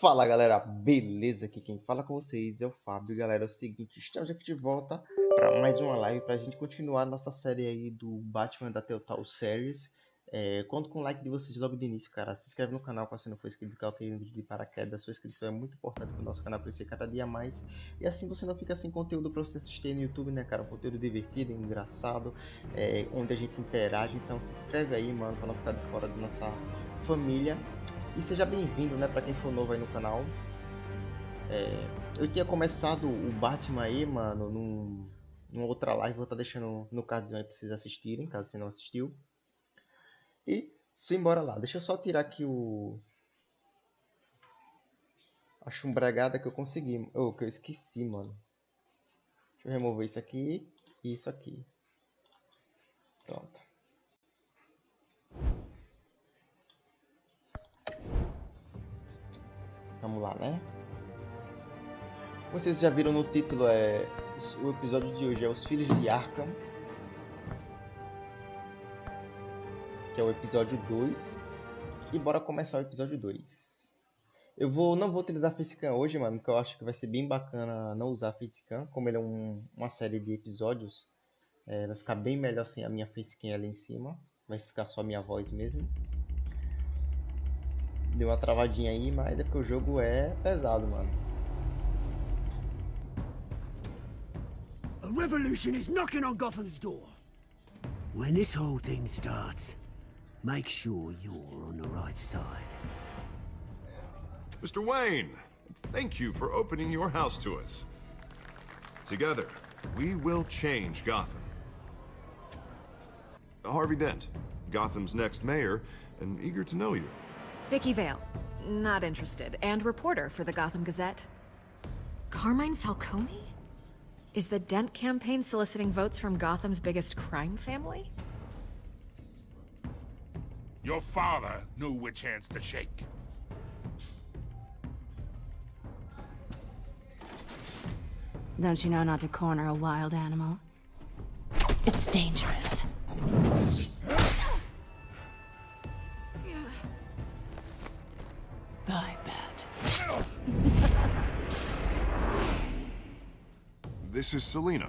Fala galera, beleza? Aqui quem fala com vocês é o Fábio. Galera, é o seguinte, estamos aqui de volta para mais uma live para a gente continuar nossa série aí do Batman da Telltale Séries. Conto com o like de vocês logo de início, cara. Se inscreve no canal se não for inscrito, coloque aí no vídeo de paraquedas. Sua inscrição é muito importante para o nosso canal crescer cada dia mais. E assim você não fica sem conteúdo para você assistir no YouTube, né, cara? Um conteúdo divertido, engraçado, onde a gente interage. Então se inscreve aí, mano, para não ficar de fora da nossa família. E seja bem-vindo, né, pra quem for novo aí no canal. Eu tinha começado o Batman aí, mano, numa outra live. Vou estar deixando no cardzinho aí pra vocês assistirem, caso você não assistiu. E simbora lá. Deixa eu só tirar aqui a chumbregada que eu consegui. Que eu esqueci, mano. Deixa eu remover isso aqui e isso aqui. Pronto. Vamos lá, né? Vocês já viram no título, o episódio de hoje é Os Filhos de Arkhan, que é o episódio 2. E bora começar o episódio 2. Eu não vou utilizar a facecam hoje, mano, porque eu acho que vai ser bem bacana não usar a facecam. Como ele é uma série de episódios, vai ficar bem melhor sem a minha facecam ali em cima. Vai ficar só a minha voz mesmo. Deu uma travadinha aí, mas é porque o jogo é pesado, mano. A revolution is knocking on Gotham's door. When this whole thing starts, make sure you're on the right side. Mr. Wayne, thank you for opening your house to us. Together, we will change Gotham. Harvey Dent, Gotham's next mayor, and eager to know you. Vicky Vale, not interested, and reporter for the Gotham Gazette. Carmine Falcone? Is the Dent campaign soliciting votes from Gotham's biggest crime family? Your father knew which hands to shake. Don't you know not to corner a wild animal? It's dangerous. I bet. This is Selina.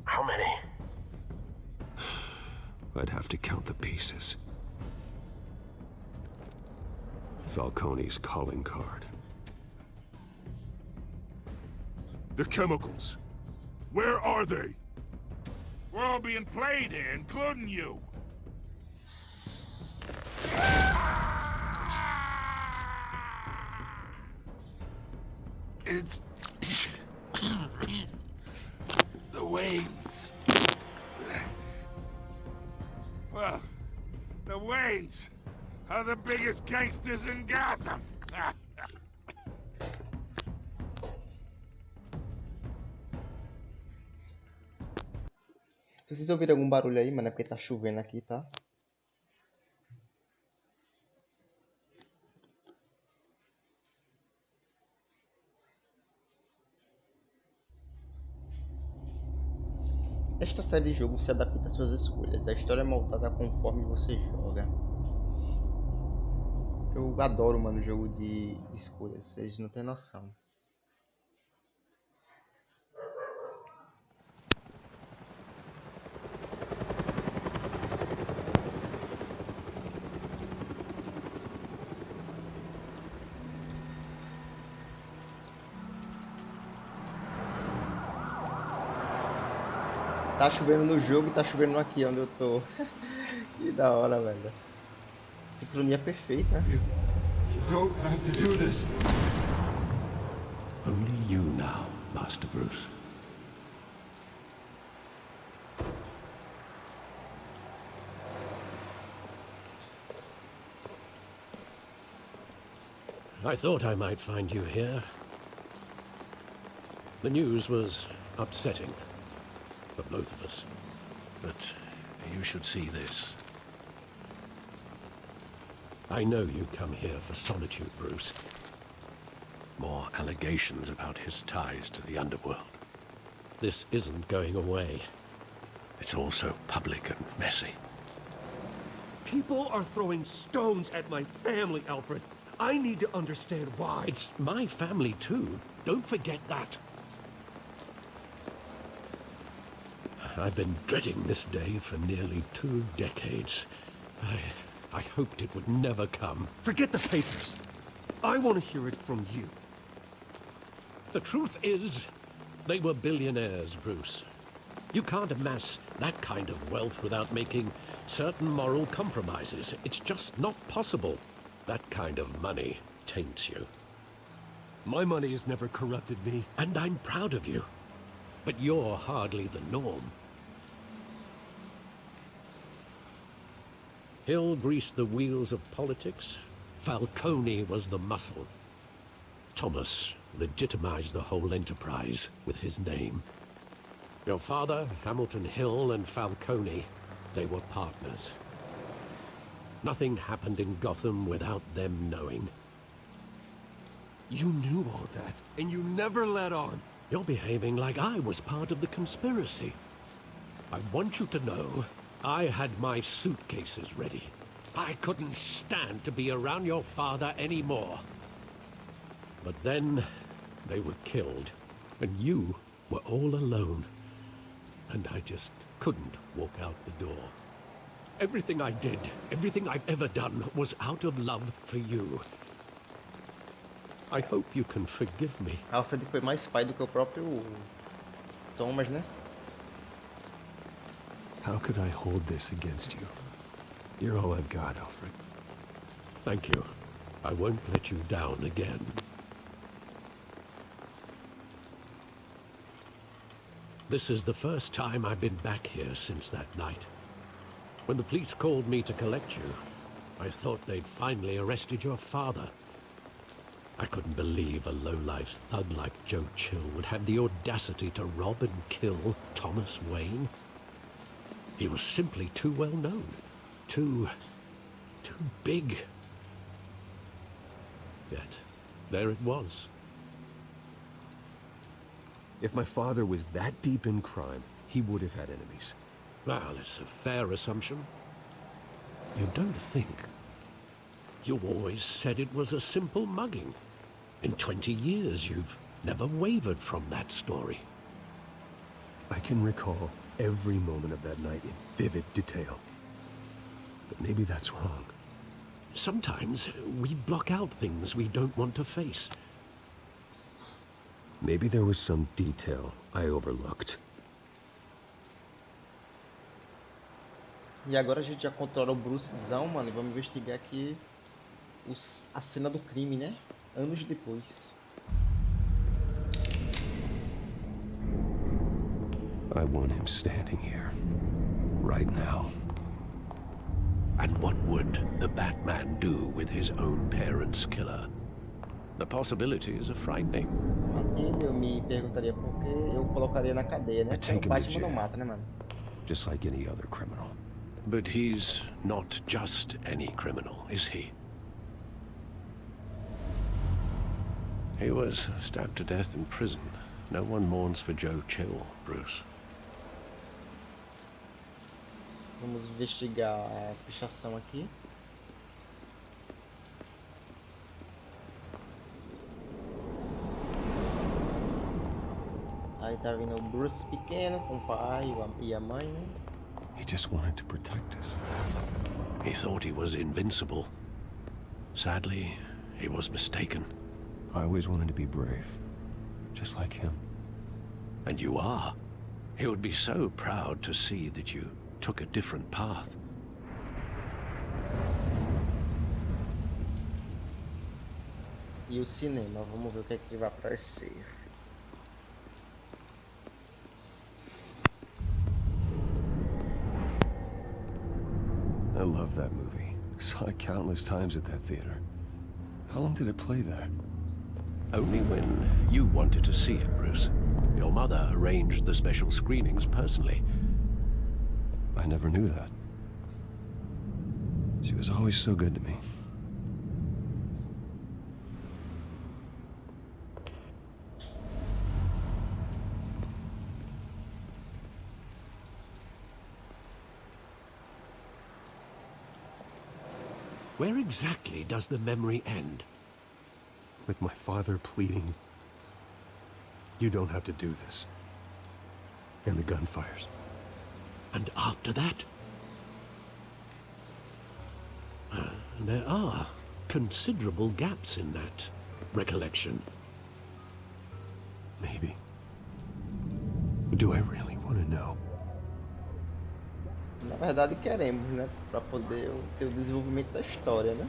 How many? I'd have to count the pieces. Falcone's calling card. The chemicals. Where are they? We're all being played here, including you. It's... the Waynes. Well, the Waynes are the biggest gangsters in Gotham. Se vocês ouvirem algum barulho aí, mano, é porque tá chovendo aqui, tá? Esta série de jogo se adapta às suas escolhas. A história é montada conforme você joga. Eu adoro, mano, jogo de escolhas. Vocês não têm noção. Tá chovendo no jogo e tá chovendo aqui onde eu tô. Que da hora, velho. Sincronia é perfeita. You don't have to do this. Only you now, Master Bruce. I thought I might find you here. The news was upsetting for both of us. But you should see this. I know you come here for solitude, Bruce. More allegations about his ties to the underworld. This isn't going away. It's all so public and messy. People are throwing stones at my family, Alfred. I need to understand why. It's my family too. Don't forget that. I've been dreading this day for nearly 2 decades. I hoped it would never come. Forget the papers. I want to hear it from you. The truth is, they were billionaires, Bruce. You can't amass that kind of wealth without making certain moral compromises. It's just not possible. That kind of money taints you. My money has never corrupted me. And I'm proud of you. But you're hardly the norm. Hill greased the wheels of politics. Falcone was the muscle. Thomas legitimized the whole enterprise with his name. Your father, Hamilton Hill, and Falcone, they were partners. Nothing happened in Gotham without them knowing. You knew all that, and you never let on. You're behaving like I was part of the conspiracy. I want you to know, I had my suitcases ready. I couldn't stand to be around your father anymore. But then, they were killed, and you were all alone. And I just couldn't walk out the door. Everything I did, everything I've ever done, was out of love for you. I hope you can forgive me. Alfred foi mais pai do que o próprio Thomas, né? How could I hold this against you? You're all I've got, Alfred. Thank you. I won't let you down again. This is the first time I've been back here since that night. When the police called me to collect you, I thought they'd finally arrested your father. I couldn't believe a low-life thug like Joe Chill would have the audacity to rob and kill Thomas Wayne. He was simply too well known. Too big. Yet, there it was. If my father was that deep in crime, he would have had enemies. Well, it's a fair assumption. You don't think. You always said it was a simple mugging. In 20 years, you've never wavered from that story. I can recall every moment of that night in vivid detail. But maybe that's wrong. Sometimes we block out things we don't want to face. Maybe there was some detail I overlooked. E agora a gente já controla o Brucezão, mano, e vamos investigar aqui a cena do crime, né? Anos depois. I want him standing here, right now. And what would the Batman do with his own parents' killer? The possibilities are frightening. Eu me perguntaria por que eu colocaria na cadeia, né? take O him to Batman não jail. mata, né, mano? Just like any other criminal. But he's not just any criminal, is he? He was stabbed to death in prison. No one mourns for Joe Chill, Bruce. Vamos investigar a pichação aqui. Aí tá vindo o Bruce pequeno com o pai e a mãe, né? He just wanted to protect us. He thought he was invincible. Sadly, he was mistaken. I always wanted to be brave, just like him. And you are. He would be so proud to see that you took a different path. E o cinema, vamos ver o que é que vai aparecer. I love that movie. Saw it countless times at that theater. How long did it play there? Only when you wanted to see it, Bruce. Your mother arranged the special screenings personally. I never knew that. She was always so good to me. Where exactly does the memory end? With my father pleading, "You don't have to do this." And the gunfires. And after that? There are considerable gaps in that recollection. Maybe. But do I really want to know? Na verdade queremos, né? Pra poder ter o desenvolvimento da história, né?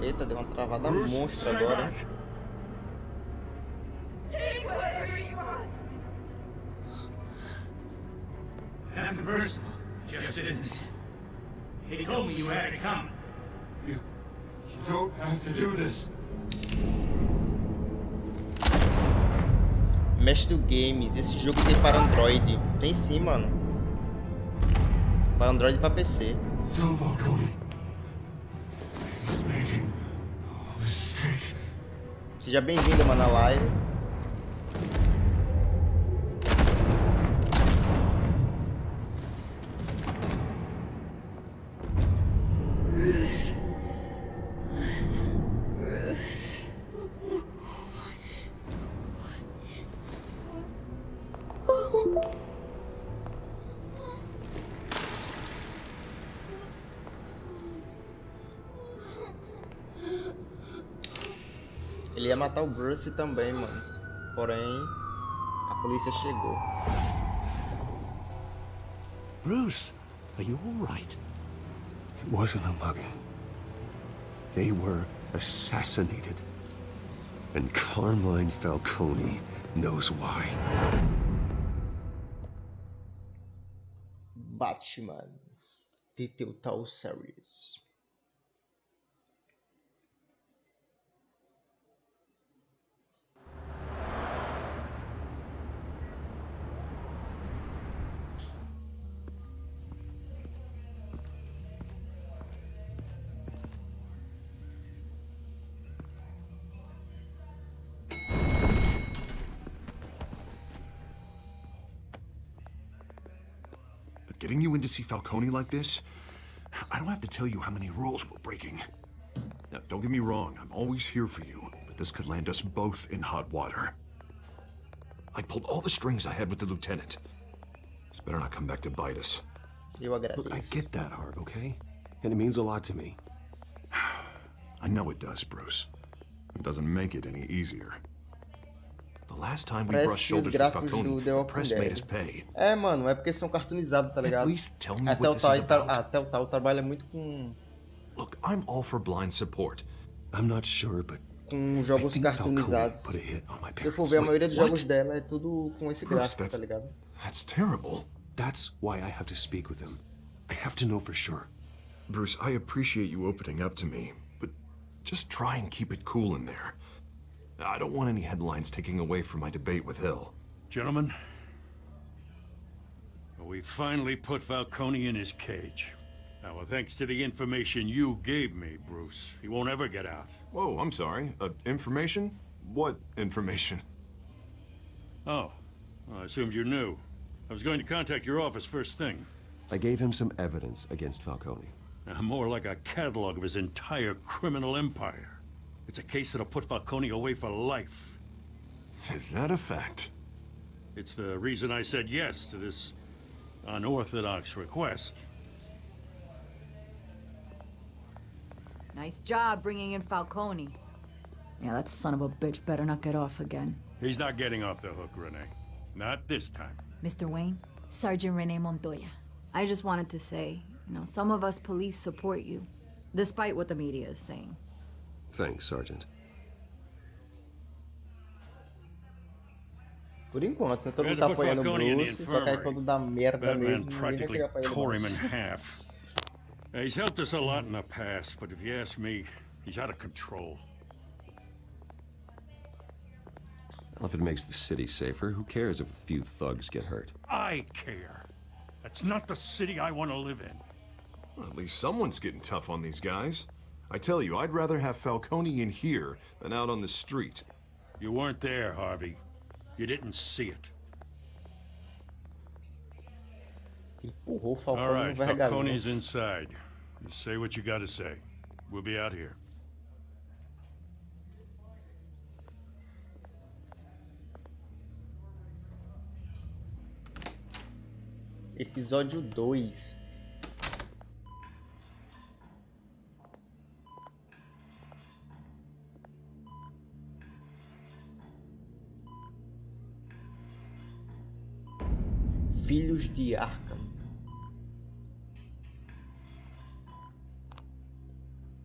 Eita, deu uma travada monstra agora. Nothing personal, just business. He told me you had it coming. You don't have to do this. Mestre Games, esse jogo tem para Android. Tem sim, mano. Para Android e para PC. Don't Falcone. He's making a mistake. Seja bem-vindo, mano, na live. Ele ia matar o Bruce também, mano. Porém, a polícia chegou. Bruce, are you all right? It wasn't a mugging. They were assassinated. And Carmine Falcone knows why. Batman The Telltale Séries. Getting you in to see Falcone like this? I don't have to tell you how many rules we're breaking. Now, don't get me wrong, I'm always here for you, but this could land us both in hot water. I pulled all the strings I had with the lieutenant. This better not come back to bite us. Look, I get that, Harv, okay? And it means a lot to me. I know it does, Bruce. It doesn't make it any easier. The last time we brushed shoulders with Falcone, the press made us pay. É, mano, é porque são cartoonizados, tá ligado? At least tell me what this is about. A Telltale trabalha muito com Look, I'm all for blind support. I'm not sure, but jogos cartoonizados. put a hit on my Se eu for parents. ver, a maioria dos what? jogos dela é tudo com esse Bruce, gráfico, tá ligado? That's terrible. That's why I have to speak with him. I have to know for sure. Bruce, I appreciate you opening up to me, but just try and keep it cool in there. I don't want any headlines taking away from my debate with Hill. Gentlemen, we finally put Falcone in his cage. Now, thanks to the information you gave me, Bruce, he won't ever get out. Whoa, I'm sorry. Information? What information? Oh, well, I assumed you knew. I was going to contact your office first thing. I gave him some evidence against Falcone. More like a catalog of his entire criminal empire. It's a case that'll put Falcone away for life. Is that a fact? It's the reason I said yes to this unorthodox request. Nice job bringing in Falcone. Yeah, that son of a bitch better not get off again. He's not getting off the hook, Renee. Not this time. Mr. Wayne, Sergeant Renee Montoya. I just wanted to say, some of us police support you, despite what the media is saying. Thanks, Sergeant. Por enquanto, né? Todo mundo tá apoiando o Bruce, só que aí quando dá merda Batman mesmo, ninguém vai practically querer apoiar tore o him in Bruce. half. He's helped us a lot in the past, but if you ask me, he's out of control. Well, if it makes the city safer, who cares if a few thugs get hurt? I care. That's not the city I want to live in. Well, at least someone's getting tough on these guys. I tell you, I'd rather have Falcone in here than out on the street. You weren't there, Harvey. You didn't see it. Empurrou o Falcone All right, no vergalhão. Falcone's inside. You say what you gotta say. We'll be out here. Episódio 2. Filhos de Arkhan.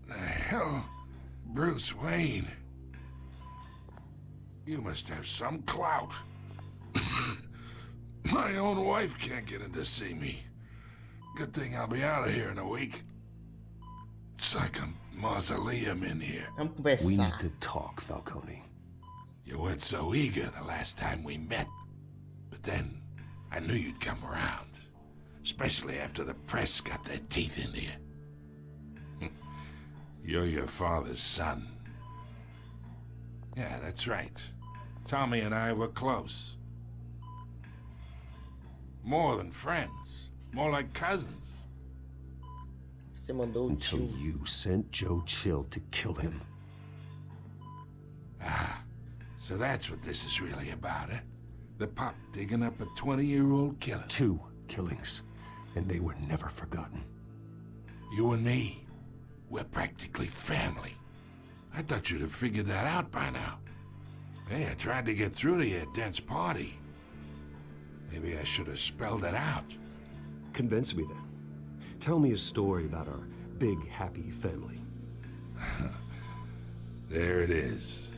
The hell? Bruce Wayne? You must have some clout. My own wife can't get in to see me. Good thing I'll be out of here in a week. It's like a mausoleum in here. Vamos conversar. We need to talk, Falcone. You weren't so eager the last time we met. But then, I knew you'd come around. Especially after the press got their teeth into you. You're your father's son. Yeah, that's right. Tommy and I were close. More than friends. More like cousins. Você mandou o Until tio. you sent Joe Chill to kill him. Ah, so that's what this is really about, eh? The pop digging up a 20-year-old killer. 2 killings, and they were never forgotten. You and me, we're practically family. I thought you'd have figured that out by now. Hey, I tried to get through to you at Dent's party. Maybe I should have spelled it out. Convince me then. Tell me a story about our big, happy family. There it is.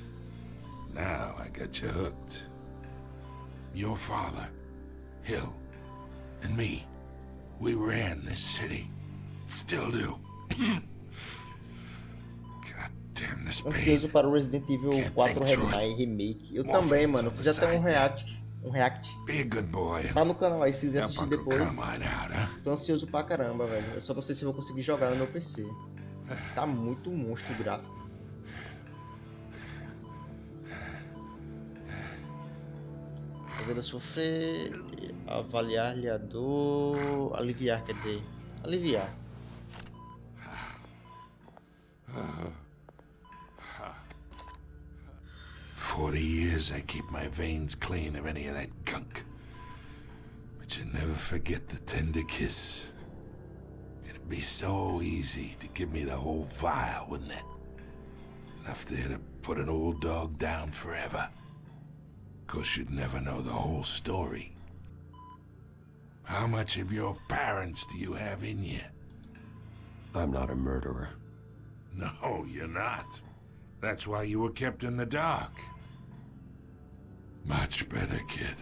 Now I got you hooked. Your father, Hill, and me, we ran this city. Still do. God damn this pain. Ansioso para o Resident Evil Can't 4 think through it. Remake. Eu More também, friends mano. on Fiz the até um side, react. Be a good boy Tá and no canal aí, se quiser help assistir Uncle depois. Carmine out, huh? Tô ansioso pra caramba, velho. Eu só não sei se vou conseguir jogar no meu PC. Tá muito monstro o gráfico. Fazer a sofrer, avaliar, lhe a dor, aliviar, quer dizer, aliviar. 40 years I keep my veins clean of any of that gunk. But you never forget the tender kiss. It'd be so easy to give me the whole vial, wouldn't it? Enough there to put an old dog down forever. Of course, you'd never know the whole story. How much of your parents do you have in you? I'm not a murderer. No, you're not. That's why you were kept in the dark. Much better, kid.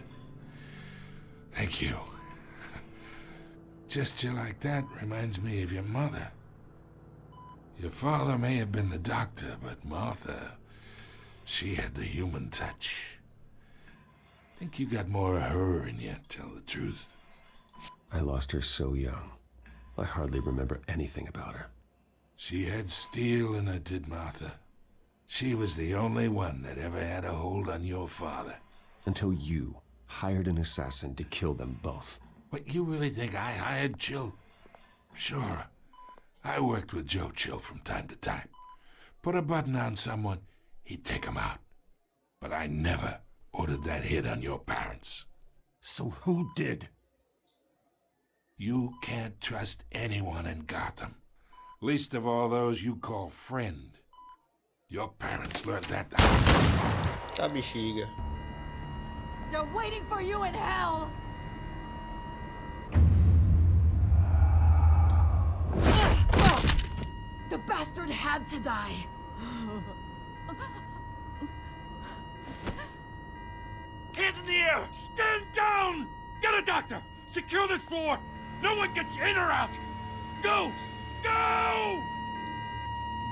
Thank you. Gesture like that reminds me of your mother. Your father may have been the doctor, but Martha, she had the human touch. Think you got more of her in you, tell the truth. I lost her so young. I hardly remember anything about her. She had steel in her, did Martha. She was the only one that ever had a hold on your father. Until you hired an assassin to kill them both. What, you really think I hired Chill? Sure. I worked with Joe Chill from time to time. Put a button on someone, he'd take him out. But I never ordered that hit on your parents. So who did? You can't trust anyone in Gotham. Least of all those you call friend. Your parents learned that. Tá, bexiga. They're waiting for you in hell! The bastard had to die. Hands in the air! Stand down! Get a doctor! Secure this floor! No one gets in or out! Go! Go!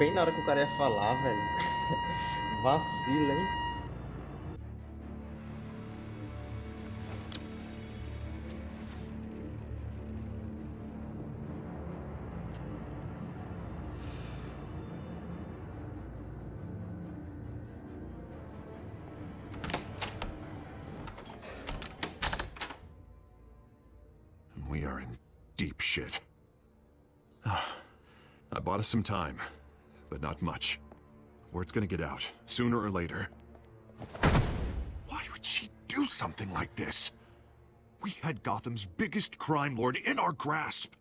Bem na hora que o cara ia falar, velho. Vacila, hein? we are in deep shit. I bought us some time, but not much. Word's gonna get out, sooner or later. Why would she do something like this? We had Gotham's biggest crime lord in our grasp.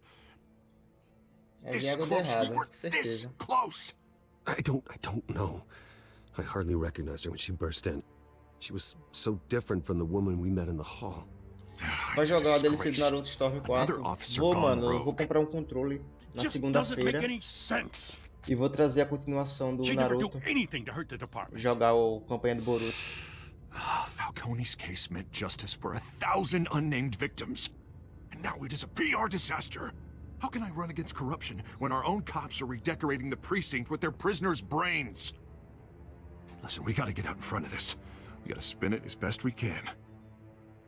This close, we were this close. I don't know. I hardly recognized her when she burst in. She was so different from the woman we met in the hall. Vai jogar a DLC do Naruto Storm 4. Vou, mano, eu vou comprar controle na segunda-feira. E vou trazer a continuação do Naruto. Jogar o campanha do Boruto. Falcone's case meant justice for 1,000 unnamed victims. And now it is a PR disaster. How can I run against corruption when our own cops are redecorating the precinct with their prisoners' brains? Listen, we gotta get out in front of this. We gotta spin it as best we can.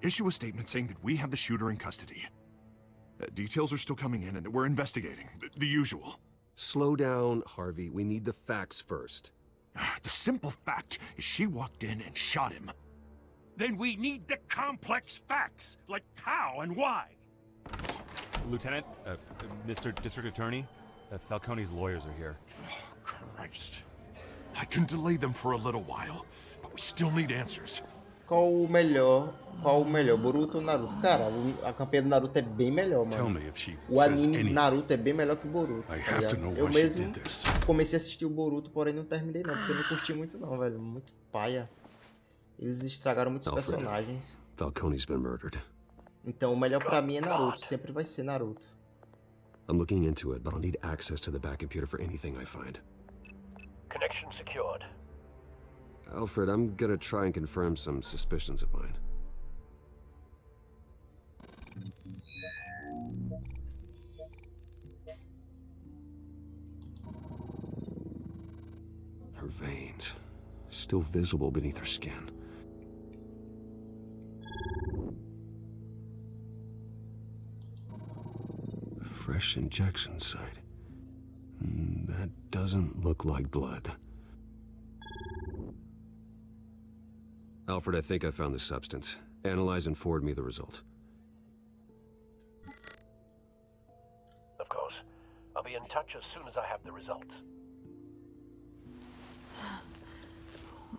Issue a statement saying that we have the shooter in custody. Details are still coming in and that we're investigating. The usual. Slow down, Harvey. We need the facts first. The simple fact is she walked in and shot him. Then we need the complex facts, like how and why. Lieutenant, Mr. District Attorney, Falcone's lawyers are here. Oh, Christ. I can delay them for a little while, but we still need answers. Qual o melhor? Boruto ou Naruto? Cara, a campanha do Naruto é bem melhor, mano. O anime Naruto é bem melhor que o Boruto. Tá eu mesmo comecei a assistir o Boruto, porém não terminei não, porque eu não curti muito não, velho. Muito paia. Eles estragaram muitos personagens. Falcone's been murdered. Então o melhor pra mim é Naruto, sempre vai ser Naruto. I'm looking into it, but I'll need access to the back computer for anything I find. Connection secured. Alfred, I'm gonna try and confirm some suspicions of mine. Her veins, still visible beneath her skin. Fresh injection site. That doesn't look like blood. Alfred, I think I found the substance. Analyze and forward me the result. Of course. I'll be in touch as soon as I have the results.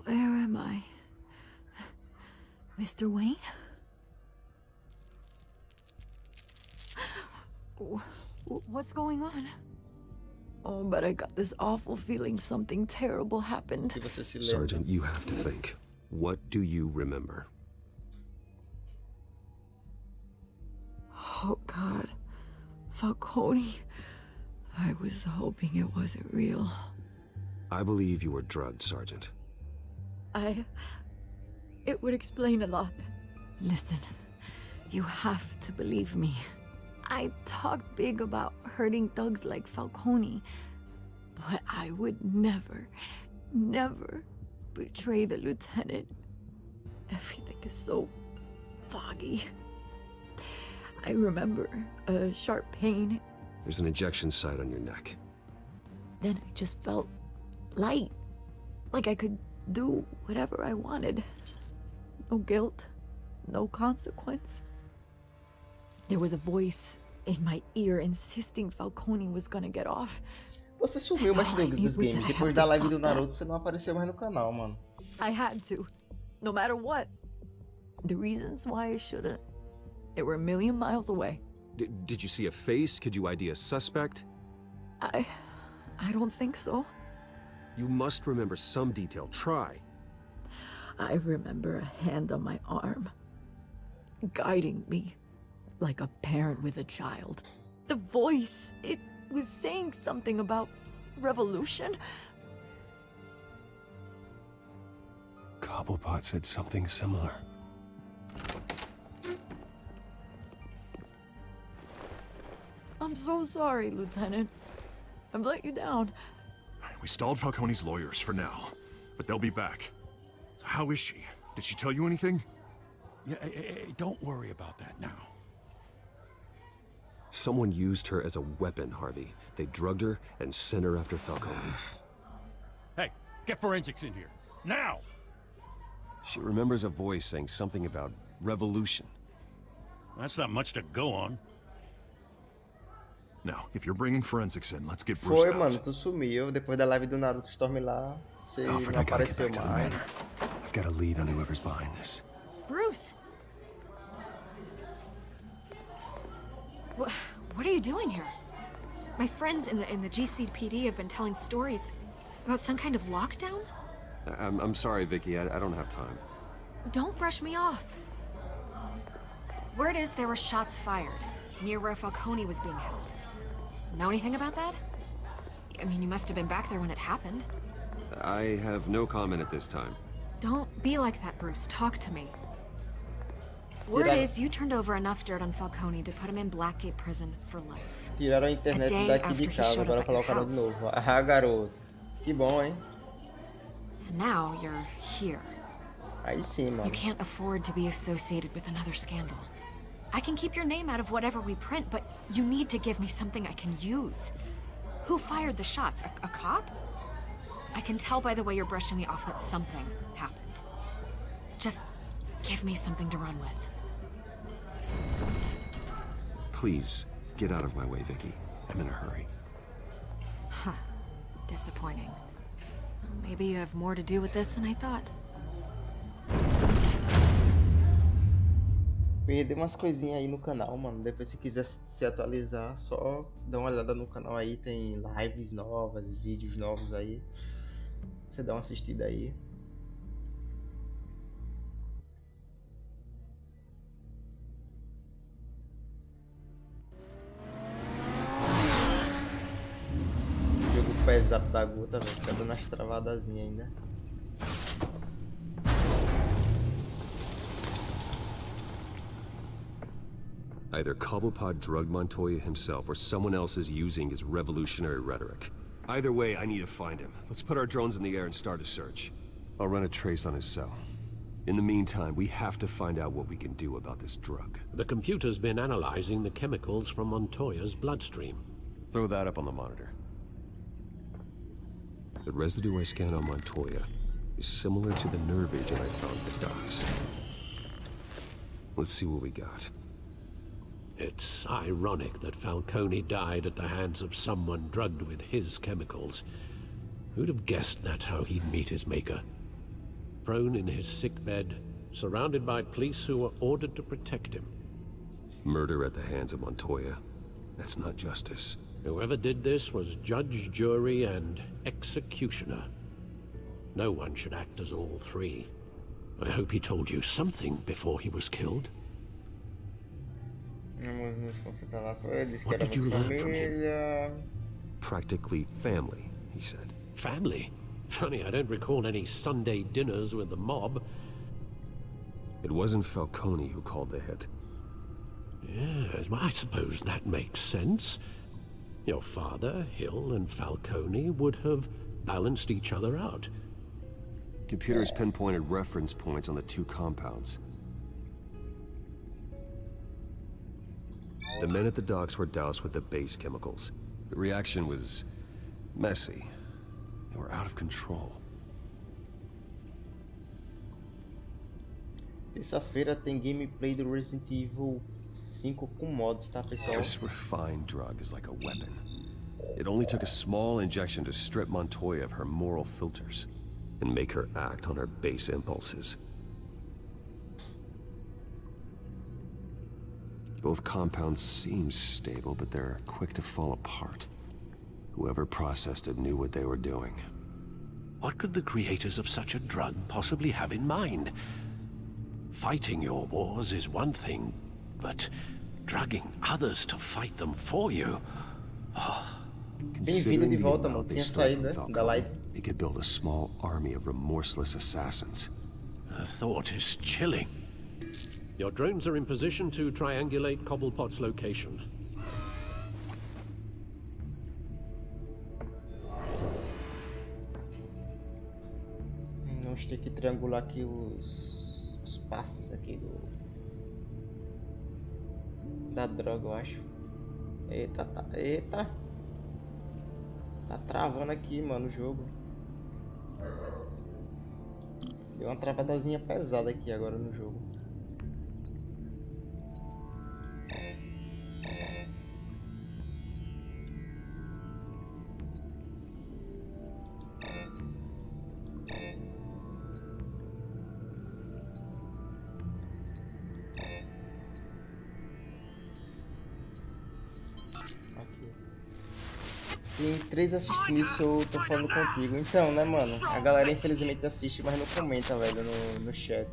Where am I? Mr. Wayne? What's going on? Oh, but I got this awful feeling something terrible happened. Sergeant, you have to think. What do you remember? Oh, God. Falcone. I was hoping it wasn't real. I believe you were drugged, Sergeant. It would explain a lot. Listen, you have to believe me. I talked big about hurting thugs like Falcone, but I would never betray the lieutenant. Everything is so foggy. I remember a sharp pain. There's an injection site on your neck. Then I just felt light, like I could do whatever I wanted. No guilt, no consequence. There was a voice in my ear insisting Falcone was gonna get off. Você sumiu mais dos games. Depois da live do Naruto, você não apareceu mais no canal, mano. I had to, no matter what. The reasons why I shouldn't, they were a million miles away. Did you see a face? Could you ID a suspect? I don't think so. You must remember some detail. Try. I remember a hand on my arm, guiding me like a parent with a child. The voice, it was saying something about revolution. Cobblepot said something similar. I'm so sorry, Lieutenant. I've let you down. We stalled Falcone's lawyers for now, but they'll be back. So how is she? Did she tell you anything? Yeah, don't worry about that now. Someone used her as a weapon, Harvey. They drugged her and sent her after Falcone. Hey, get forensics in here. Now! She remembers a voice saying something about revolution. That's not much to go on. Now, if you're bringing forensics in, let's get Bruce Foi, out. mano, tu sumiu. Depois da live do Naruto Storm lá, você Alfred, não I gotta get apareceu back to the mais. manor. I've got a lead on whoever's behind this. Bruce! What are you doing here? My friends in the GCPD have been telling stories about some kind of lockdown? I'm sorry, Vicky. I don't have time. Don't brush me off. Word is there were shots fired near where Falcone was being held. Know anything about that? I mean, you must have been back there when it happened. I have no comment at this time. Don't be like that, Bruce. Talk to me. Word is you turned over enough dirt on Falcone to put him in Blackgate Prison for life. Tiraram a internet daqui de casa, agora colocaram de novo. Ah, garoto. Que bom, hein? And now you're here. Aí sim, mano. You can't afford to be associated with another scandal. I can keep your name out of whatever we print, but you need to give me something I can use. Who fired the shots? A cop? I can tell by the way you're brushing me off that something happened. Just give me something to run with. Please, get out of my way, Vicky. I'm in a hurry. Huh. Disappointing. Maybe you have more to do with this than I thought. Perdi umas coisinhas aí no canal, mano. Depois se quiser se atualizar, só dá uma olhada no canal aí. Tem lives novas, vídeos novos aí. Você dá uma assistida aí. Jogo pesado da gota, velho. Fica dando as travadazinhas ainda. Either Cobblepot drugged Montoya himself or someone else is using his revolutionary rhetoric. Either way, I need to find him. Let's put our drones in the air and start a search. I'll run a trace on his cell. In the meantime, we have to find out what we can do about this drug. The computer's been analyzing the chemicals from Montoya's bloodstream. Throw that up on the monitor. The residue I scanned on Montoya is similar to the nerve agent I found at the docks. Let's see what we got. It's ironic that Falcone died at the hands of someone drugged with his chemicals. Who'd have guessed that's how he'd meet his maker? Prone in his sickbed, surrounded by police who were ordered to protect him. Murder at the hands of Montoya. That's not justice. Whoever did this was judge, jury, and executioner. No one should act as all three. I hope he told you something before he was killed. What did you learn from him? Practically family, he said. Family? Funny, I don't recall any Sunday dinners with the mob. It wasn't Falcone who called the hit. Yes, well, I suppose that makes sense. Your father, Hill, and Falcone would have balanced each other out. Computers pinpointed reference points on the two compounds. The men at the docks were doused with the base chemicals. The reaction was messy. They were out of control. Terça-feira tem gameplay do Resident Evil 5 com mods, tá, pessoal? This refined drug is like a weapon. It only took a small injection to strip Montoya of her moral filters and make her act on her base impulses. Both compounds seem stable, but they're quick to fall apart. Whoever processed it knew what they were doing. What could the creators of such a drug possibly have in mind? Fighting your wars is one thing, but drugging others to fight them for you? Oh. Bem-vindo de volta, mano. Tinha saído, né? Da live. They could build a small army of remorseless assassins. The thought is chilling. Your drones are in position to triangulate Cobblepot's location. Vamos ter que triangular aqui os passos aqui da droga, eu acho. Eita, eita. Tá travando aqui, mano, o jogo. Deu uma travadazinha pesada aqui agora no jogo. Tem 3 assistindo isso, eu tô falando contigo. Então, né, mano? A galera infelizmente assiste, mas não comenta, velho, no chat.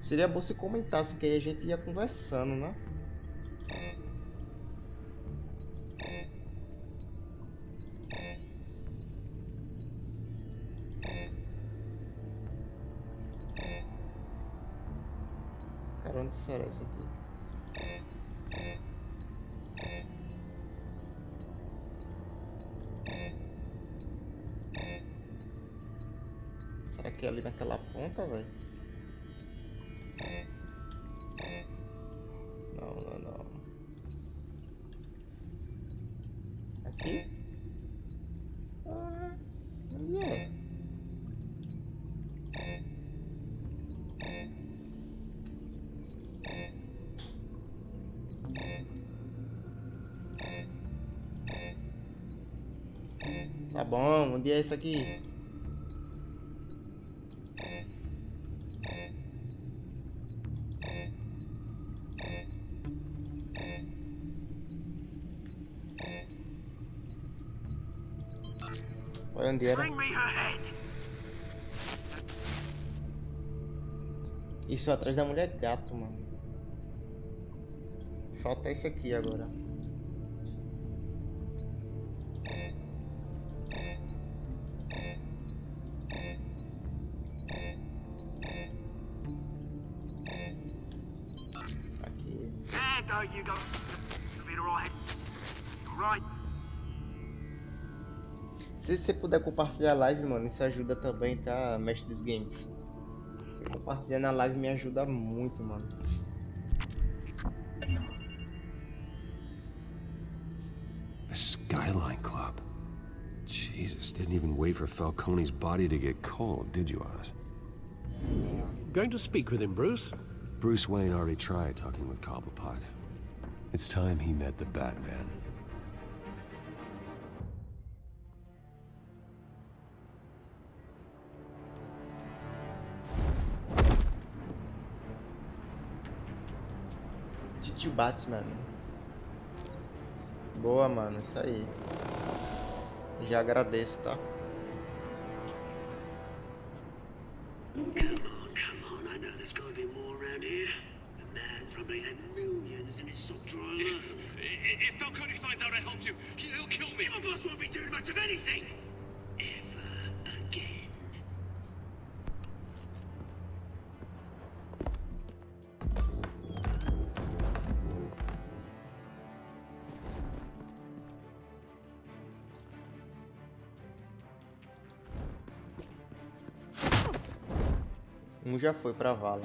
Seria bom se comentasse, que aí a gente ia conversando, né? Cara, onde será isso aqui? Será que é ali naquela ponta, velho? Não. Aqui? Onde é? Tá bom, onde é isso aqui? Olha onde era. Isso atrás da mulher gato, mano. Falta isso aqui agora. Aqui. Se você puder compartilhar a live, mano, isso ajuda também, tá? Mestre dos games. Se compartilhar na live me ajuda muito, mano. The Skyline Club. Jesus, didn't even wait for Falcone's body to get cold, did you, Oz? Going to speak with him, Bruce? Bruce Wayne already tried talking with Cobblepot. It's time he met the Batman. Tio Batman. Boa, mano, isso aí. Já agradeço, tá? Come on, I know there's gotta be more around here. The man probably had millions in his sock drawer alone. If Falcone finds out I helped you, he'll kill me. Your boss won't be doing much of anything. Ever again. Já foi pra vala.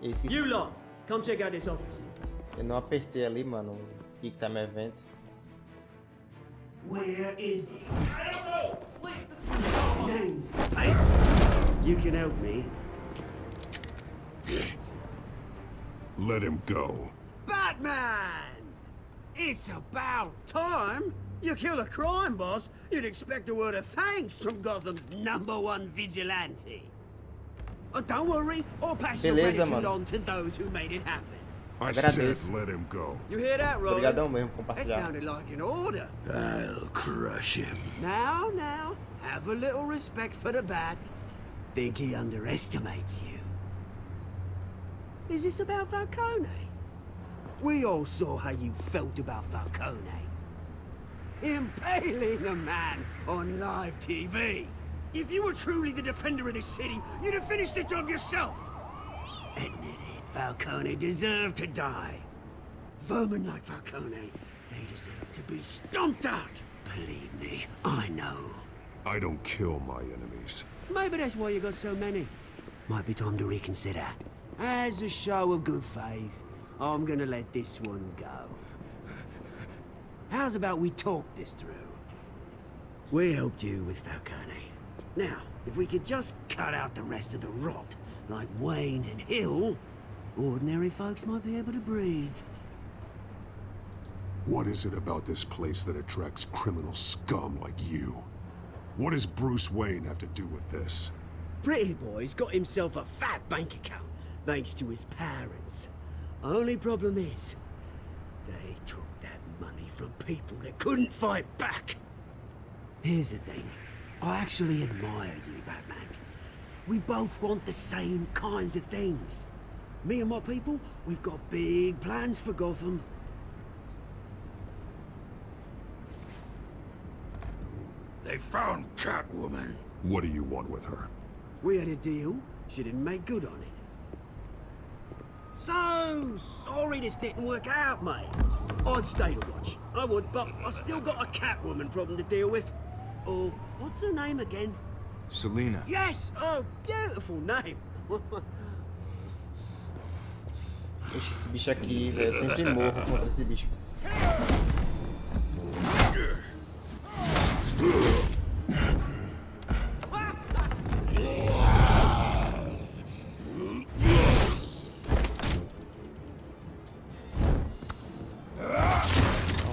Esse... You lot, come check out this office. Eu não apertei ali, mano. O que tá me evento? Where is he? I don't know. Please, names. Hey, you can help me. Let him go. Batman! It's about time. You kill a crime boss, you'd expect a word of thanks from Gotham's #1 vigilante. Don't worry, I'll pass your gratitude on to those who made it happen. I said let him go. You hear that, Roy? Obrigadão mesmo That compartilhar. sounded like an order. I'll crush him. Now, have a little respect for the Bat. Think he underestimates you. Is this about Falcone? We all saw how you felt about Falcone. Impaling a man on live TV. If you were truly the defender of this city, you'd have finished the job yourself. Admit it, Falcone deserved to die. Vermin like Falcone, they deserve to be stomped out. Believe me, I know. I don't kill my enemies. Maybe that's why you got so many. Might be time to reconsider. As a show of good faith, I'm gonna let this one go. How's about we talk this through? We helped you with Falcone. Now, if we could just cut out the rest of the rot, like Wayne and Hill, ordinary folks might be able to breathe. What is it about this place that attracts criminal scum like you? What does Bruce Wayne have to do with this? Pretty Boy's got himself a fat bank account, thanks to his parents. Only problem is, they took that money from people that couldn't fight back. Here's the thing. I actually admire you, Batman. We both want the same kinds of things. Me and my people, we've got big plans for Gotham. They found Catwoman. What do you want with her? We had a deal. She didn't make good on it. So sorry this didn't work out, mate. I'd stay to watch. I would, but I still got a Catwoman problem to deal with. Oh, what's her name again? Selina. Yes! Oh, beautiful name. Ixi, esse bicho aqui, velho. Eu sempre morro contra esse bicho.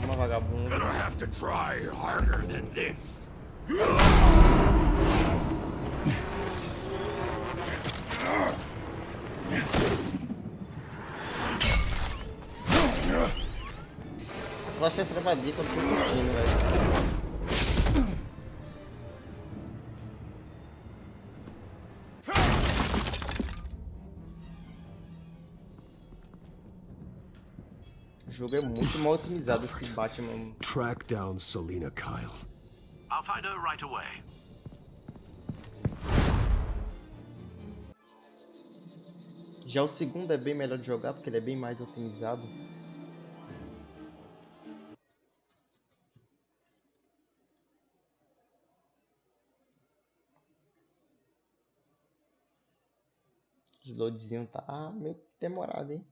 Toma, vagabundo. Gonna have to try harder than this. Só achei essa travadinha quando tô curtindo, velho. O jogo é muito mal otimizado, esse Batman. Track down Selina Kyle. I'll find her right away. Já o segundo é bem melhor de jogar porque ele é bem mais otimizado. O loadzinho tá meio demorado, hein?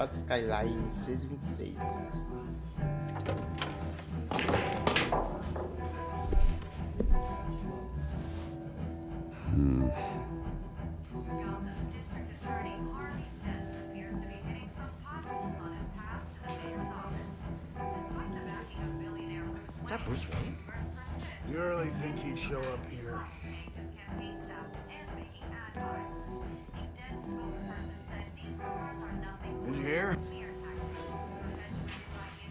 Skyline 626. Is that Bruce Wayne? You really think he'd show up here? Did you hear?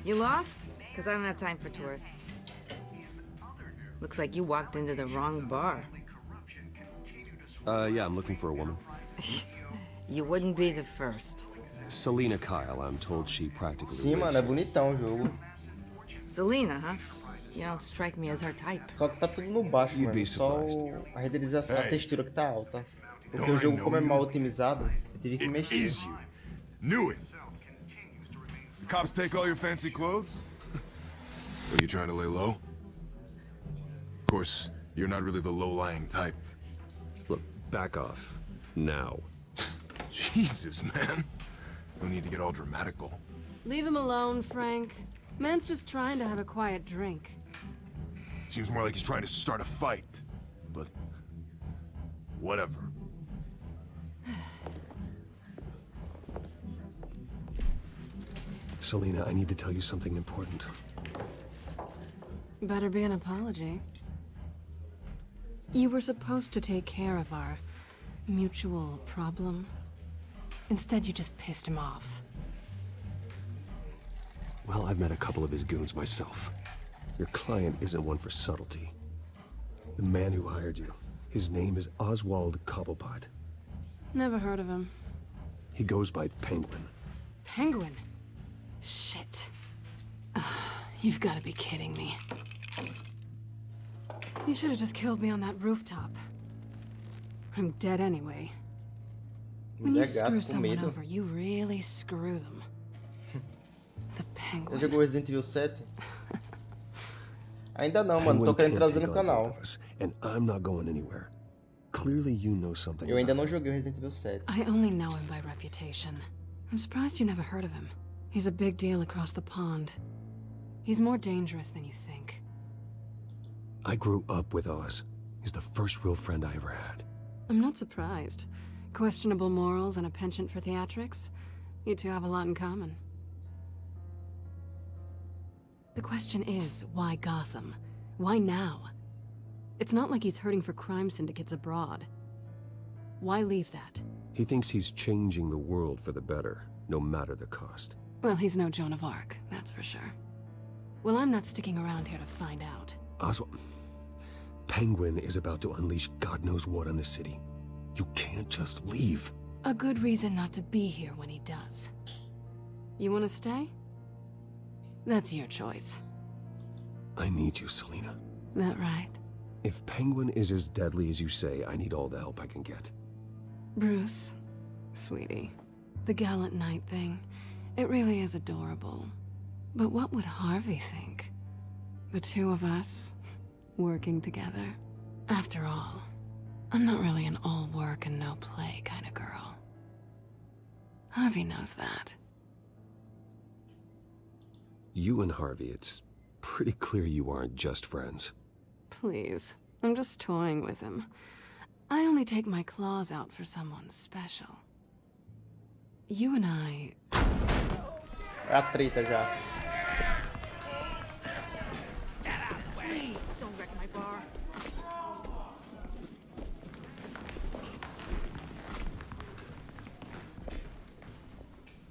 You lost? Because I don't have time for tourists. Looks like you walked into the wrong bar. Yeah, I'm looking for a woman. You wouldn't be the first. Selina Kyle, I'm told she practically Sim, mano, é bonitão o jogo. Selina, huh? You don't strike me as her type. Só que tá tudo no baixo, mano. Só a renderização, a textura que tá alta. Porque o jogo, como é mal otimizado, eu tive que mexer. Is you. Knew it. The cops take all your fancy clothes? Are you trying to lay low? Of course, you're not really the low-lying type. Look, back off. Now. Jesus, man. No need to get all dramatical. Leave him alone, Frank. Man's just trying to have a quiet drink. Seems more like he's trying to start a fight. But... whatever. Selina, I need to tell you something important. Better be an apology. You were supposed to take care of our mutual problem. Instead, you just pissed him off. Well, I've met a couple of his goons myself. Your client isn't one for subtlety. The man who hired you, his name is Oswald Cobblepot. Never heard of him. He goes by Penguin. Penguin? Shit. You've got to be kidding me. You should have just killed me on that rooftop. I'm dead anyway. When you screw someone over, you really screw them. The Penguin. Já jogou Resident Evil 7? Ainda não, mano. Tô querendo trazer no canal. And I'm not going anywhere. Clearly you know something. Eu ainda não joguei o Resident Evil 7. I only know him by reputation. I'm surprised you never heard of him. He's a big deal across the pond. He's more dangerous than you think. I grew up with Oz. He's the first real friend I ever had. I'm not surprised. Questionable morals and a penchant for theatrics. You two have a lot in common. The question is, why Gotham? Why now? It's not like he's hurting for crime syndicates abroad. Why leave that? He thinks he's changing the world for the better, no matter the cost. Well, he's no Joan of Arc, that's for sure. Well, I'm not sticking around here to find out. Oswald, Penguin is about to unleash God knows what on the city. You can't just leave. A good reason not to be here when he does. You want to stay? That's your choice. I need you, Selina. That right? If Penguin is as deadly as you say, I need all the help I can get. Bruce, sweetie, the gallant knight thing, it really is adorable. But what would Harvey think? The two of us, working together. After all, I'm not really an all work and no play kind of girl. Harvey knows that. You and Harvey, it's pretty clear you aren't just friends. Please, I'm just toying with him. I only take my claws out for someone special. You and I... A treta já. Please, don't wreck my bar.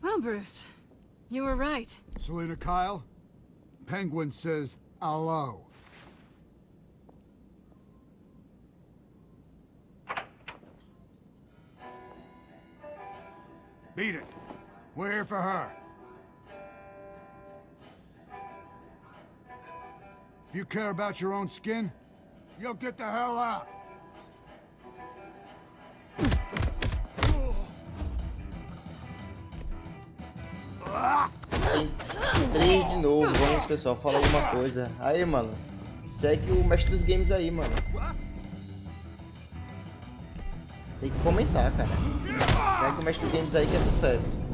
Well, Bruce, you were right. Selina Kyle, Penguin says hello. Beat it. We're here for her. If you care about your own skin, you'll get the hell out. Tem 3 de novo, vamos pessoal, fala alguma coisa. Aí, mano, segue o mestre dos games aí, mano. Tem que comentar, cara. Segue o mestre dos games aí que é sucesso.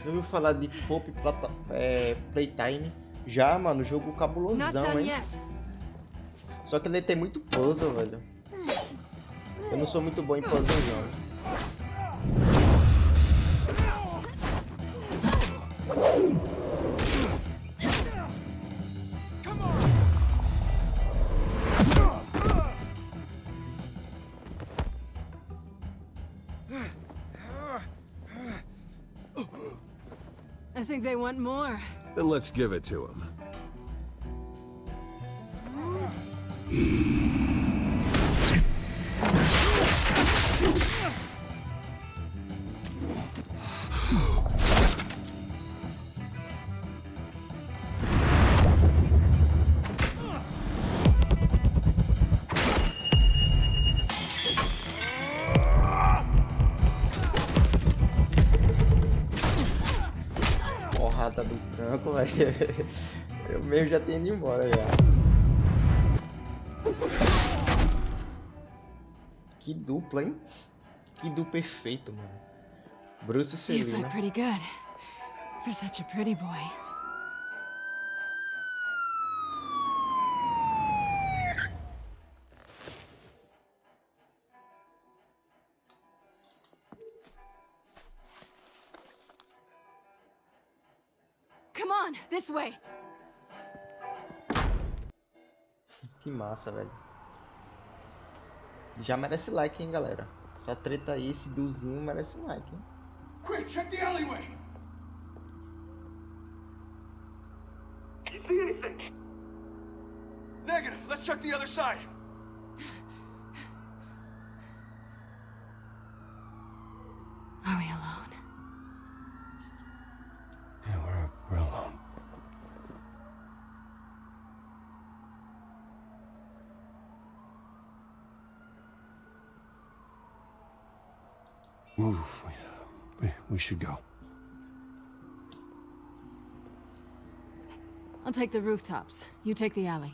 Já ouviu falar de Pop Playtime? Já, mano, jogo cabulosão, hein? Só que ele tem muito puzzle, velho. Eu não sou muito bom em puzzle, não. I think they want more. Then let's give it to him. Porrada do branco, velho. Eu mesmo já tenho ido embora já. Que dupla, hein? Que dupla perfeito, mano. Bruce e You Selina. fight pretty good for such a pretty boy. Come on, this way. Que massa, velho. Já merece like, hein, galera. Essa treta aí, esse duzinho merece like, hein. Quick, check the alleyway! You see anything? Negative. Let's check the other side. Are we alone? Yeah, we're alone. Move. We should go. I'll take the rooftops. You take the alley.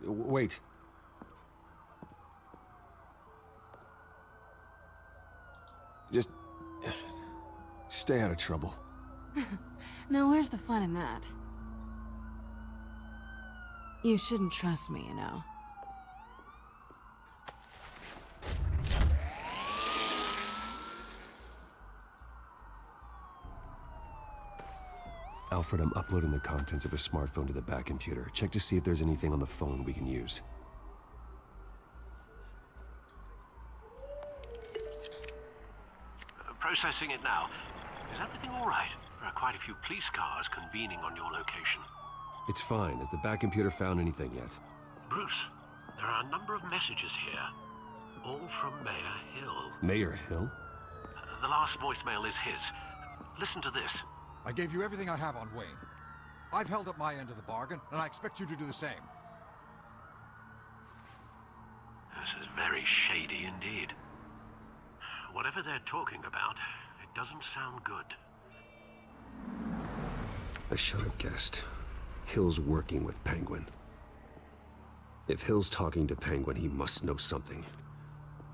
Wait. Just stay out of trouble. Now, where's the fun in that? You shouldn't trust me, you know. Alfred, I'm uploading the contents of a smartphone to the back computer. Check to see if there's anything on the phone we can use. Processing it now. Is everything all right? There are quite a few police cars convening on your location. It's fine. Has the back computer found anything yet? Bruce, there are a number of messages here. All from Mayor Hill. Mayor Hill? The last voicemail is his. Listen to this. I gave you everything I have on Wayne. I've held up my end of the bargain, and I expect you to do the same. This is very shady indeed. Whatever they're talking about, it doesn't sound good. I should have guessed. Hill's working with Penguin. If Hill's talking to Penguin, he must know something.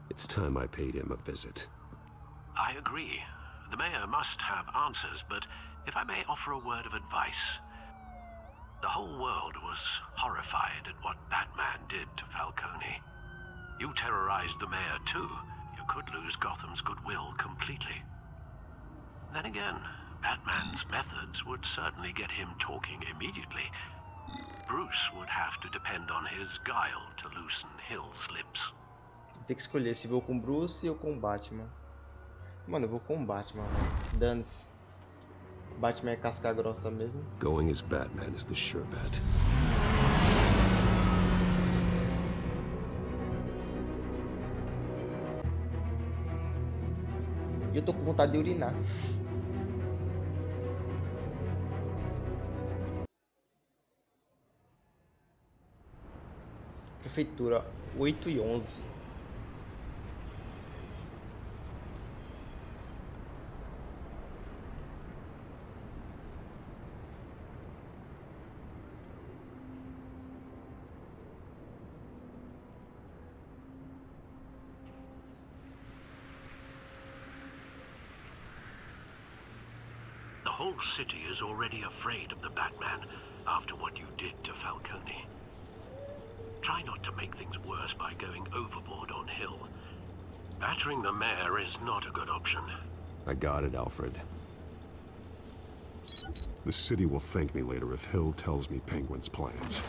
It's time I paid him a visit. I agree. The mayor must have answers, but if I may offer a word of advice. The whole world was horrified at what Batman did to Falcone. You terrorized the mayor too. You could lose Gotham's goodwill completely. Then again, Batman's methods would certainly get him talking immediately. Bruce would have to depend on his guile to loosen Hill's lips. Tem que escolher se vou com Bruce ou com Batman. Mano, eu vou com Batman, mano. Dane-se. Batman é casca grossa mesmo. Going as Batman is the sure bet. Eu tô com vontade de urinar. Prefeitura 8 e 11. The whole city is already afraid of the Batman after what you did to Falcone. Try not to make things worse by going overboard on Hill. Battering the mayor is not a good option. I got it, Alfred. The city will thank me later if Hill tells me Penguin's plans.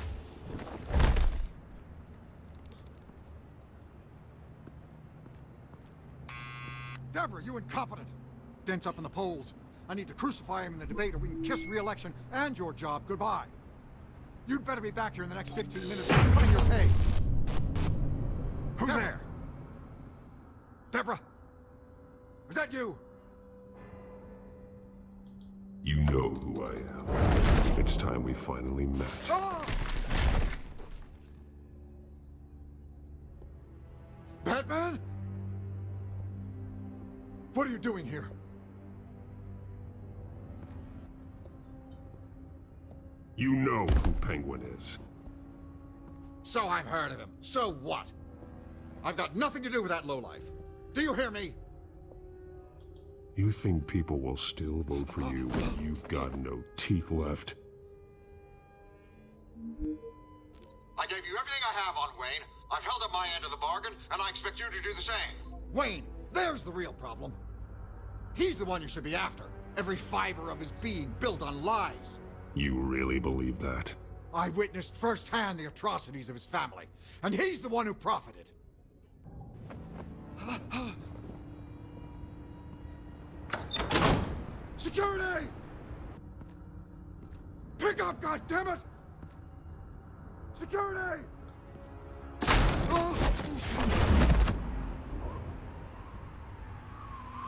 Deborah, you incompetent! Dent's up in the polls. I need to crucify him in the debate or we can kiss re-election and your job goodbye. You'd better be back here in the next 15 minutes or cutting your pay. Who's there? Deborah? Was that you? You know who I am. It's time we finally met. Ah! Batman? What are you doing here? You know who Penguin is. So I've heard of him. So what? I've got nothing to do with that lowlife. Do you hear me? You think people will still vote for you when you've got no teeth left? I gave you everything I have on Wayne. I've held up my end of the bargain, and I expect you to do the same. Wayne, there's the real problem. He's the one you should be after. Every fiber of his being built on lies. You really believe that? I witnessed firsthand the atrocities of his family, and he's the one who profited. Security! Pick up, goddammit! Security!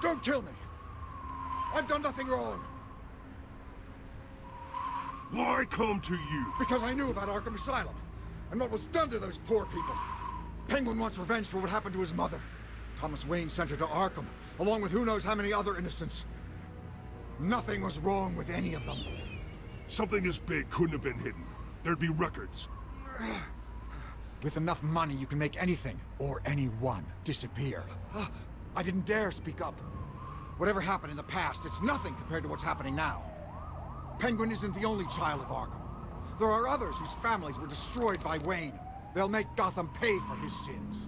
Don't kill me! I've done nothing wrong! Why come to you? Because I knew about Arkham Asylum, and what was done to those poor people. Penguin wants revenge for what happened to his mother. Thomas Wayne sent her to Arkham, along with who knows how many other innocents. Nothing was wrong with any of them. Something this big couldn't have been hidden. There'd be records. With enough money, you can make anything, or anyone, disappear. I didn't dare speak up. Whatever happened in the past, it's nothing compared to what's happening now. Penguin isn't the only child of Arkham. There are others whose families were destroyed by Wayne. They'll make Gotham pay for his sins.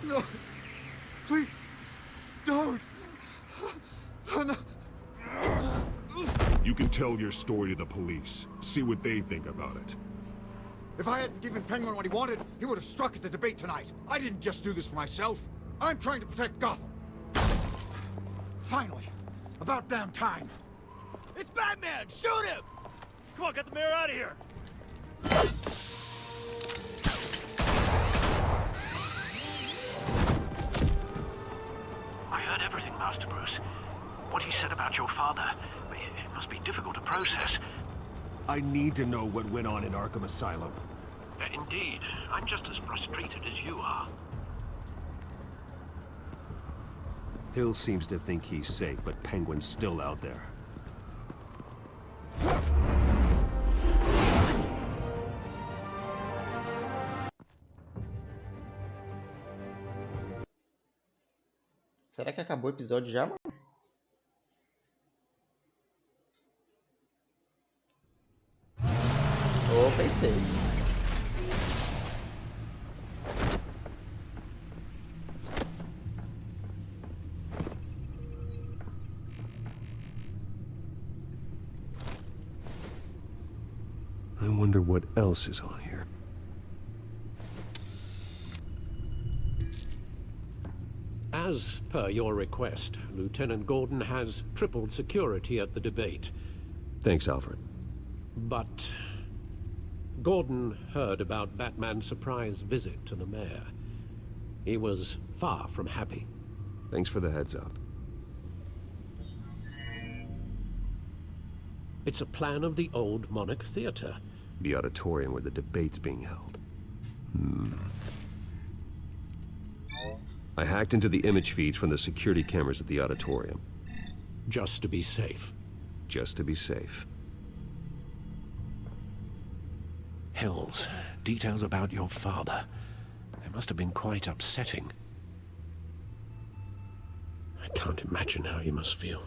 No. Please. Don't. No. You can tell your story to the police. See what they think about it. If I hadn't given Penguin what he wanted, he would have struck at the debate tonight. I didn't just do this for myself. I'm trying to protect Gotham. Finally. About damn time. It's Batman! Shoot him! Come on, get the mayor out of here! I heard everything, Master Bruce. What he said about your father, it must be difficult to process. I need to know what went on in Arkham Asylum. Indeed. I'm just as frustrated as you are. Hill seems to think he's safe, but Penguin's still out there. Será que acabou o episódio já, mano? Oh, pensei. I wonder what else is on here. As per your request, Lieutenant Gordon has tripled security at the debate. Thanks, Alfred. But Gordon heard about Batman's surprise visit to the mayor. He was far from happy. Thanks for the heads up. It's a plan of the old Monarch Theater. The auditorium where the debate's being held. I hacked into the image feeds from the security cameras at the auditorium. Just to be safe. Just to be safe. Hills, details about your father. They must have been quite upsetting. I can't imagine how you must feel.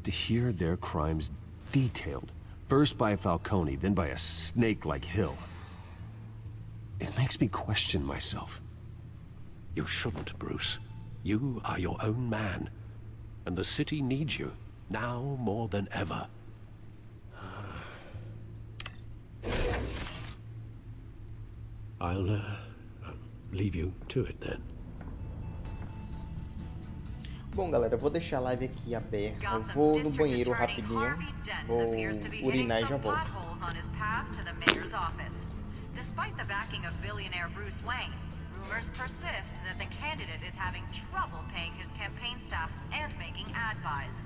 To hear their crimes detailed, first by Falcone, then by a snake like Hill. It makes me question myself. You shouldn't, Bruce. You are your own man. And the city needs you, now more than ever. I'll leave you to it then. Bom, galera, eu vou deixar a live aqui aberta. Eu vou no banheiro rapidinho. Vou urinar e já volto. Despite the backing of billionaire Bruce Wayne, rumors persist that the candidate is having trouble paying his campaign staff and making ad buys.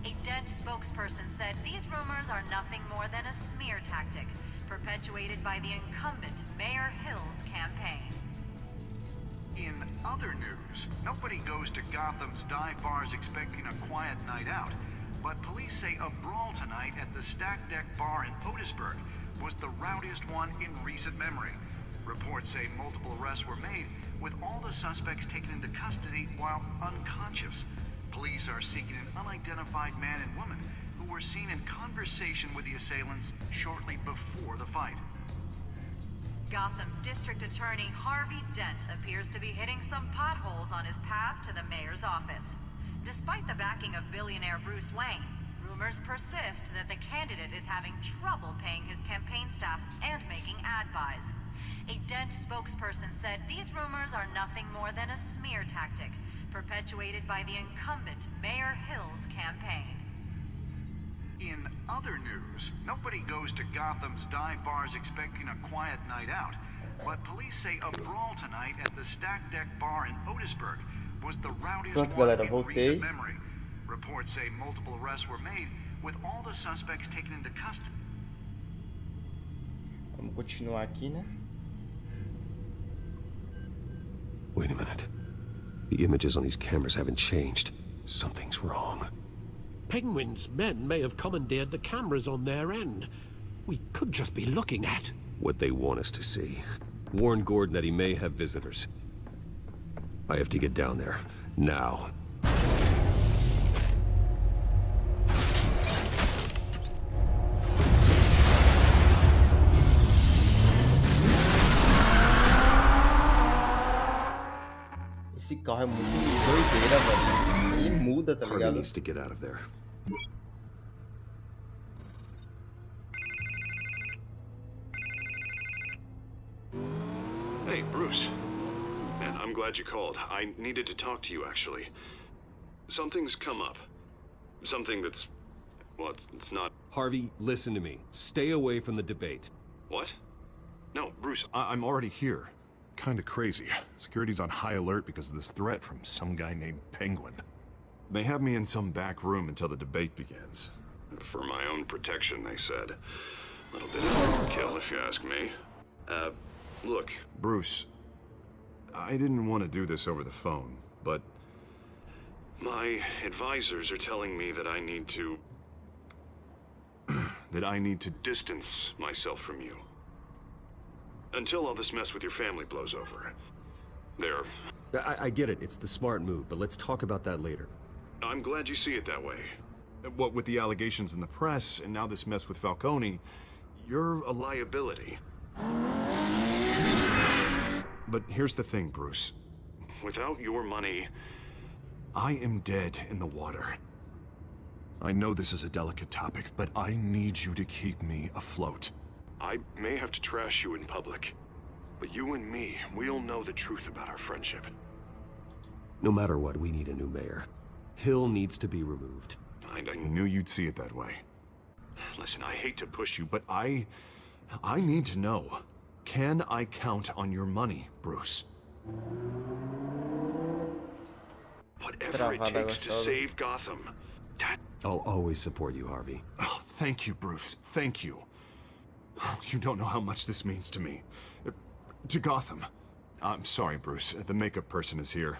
A Dent spokesperson said these rumors are nothing more than a smear tactic, perpetuated by the incumbent Mayor Hill's campaign. In other news, nobody goes to Gotham's dive bars expecting a quiet night out, but police say a brawl tonight at the Stack Deck Bar in Otisburg was the rowdiest one in recent memory. Reports say multiple arrests were made, with all the suspects taken into custody while unconscious. Police are seeking an unidentified man and woman who were seen in conversation with the assailants shortly before the fight. Gotham District Attorney Harvey Dent appears to be hitting some potholes on his path to the mayor's office. Despite the backing of billionaire Bruce Wayne, rumors persist that the candidate is having trouble paying his campaign staff and making ad buys. A Dent spokesperson said these rumors are nothing more than a smear tactic, perpetuated by the incumbent Mayor Hill's campaign. In In other news, nobody goes to Gotham's dive bars expecting a quiet night out. But police say a brawl tonight at the Stack Deck Bar in Otisburg was the rowdiest Pronto, one galera, in voltei. recent memory. Reports say multiple arrests were made, with all the suspects taken into custody. Vamos continuar aqui, né? Wait a minute. The images on these cameras haven't changed. Something's wrong. Penguin's men may have commandeered the cameras on their end. We could just be looking at What they want us to see. Warn Gordon that he may have visitors. I have to get down there. Now. Esse carro é muito doideira, velho. Ele muda, tá Harvey ligado? needs to get out of there. Hey, Bruce. Man, I'm glad you called. I needed to talk to you, actually. Something's come up. Something that's... well, it's not... Harvey, listen to me. Stay away from the debate. What? No, Bruce, I'm already here. Kinda crazy. Security's on high alert because of this threat from some guy named Penguin. They have me in some back room until the debate begins. for my own protection, they said. A little bit of overkill, if you ask me. Look. Bruce, I didn't want to do this over the phone, but... my advisors are telling me that I need to... that I need to distance myself from you. Until all this mess with your family blows over. There. I get it. It's the smart move, but let's talk about that later. I'm glad you see it that way. What with the allegations in the press, and now this mess with Falcone, you're a liability. But here's the thing, Bruce. Without your money... I am dead in the water. I know this is a delicate topic, but I need you to keep me afloat. I may have to trash you in public, but you and me, we'll know the truth about our friendship. No matter what, we need a new mayor. Hill needs to be removed. I knew you'd see it that way. Listen, I hate to push you, But I need to know. Can I count on your money, Bruce? whatever it takes to save Gotham. I'll always support you, Harvey. Oh, thank you, Bruce. Thank you. You don't know how much this means to me. To Gotham. I'm sorry, Bruce. The makeup person is here.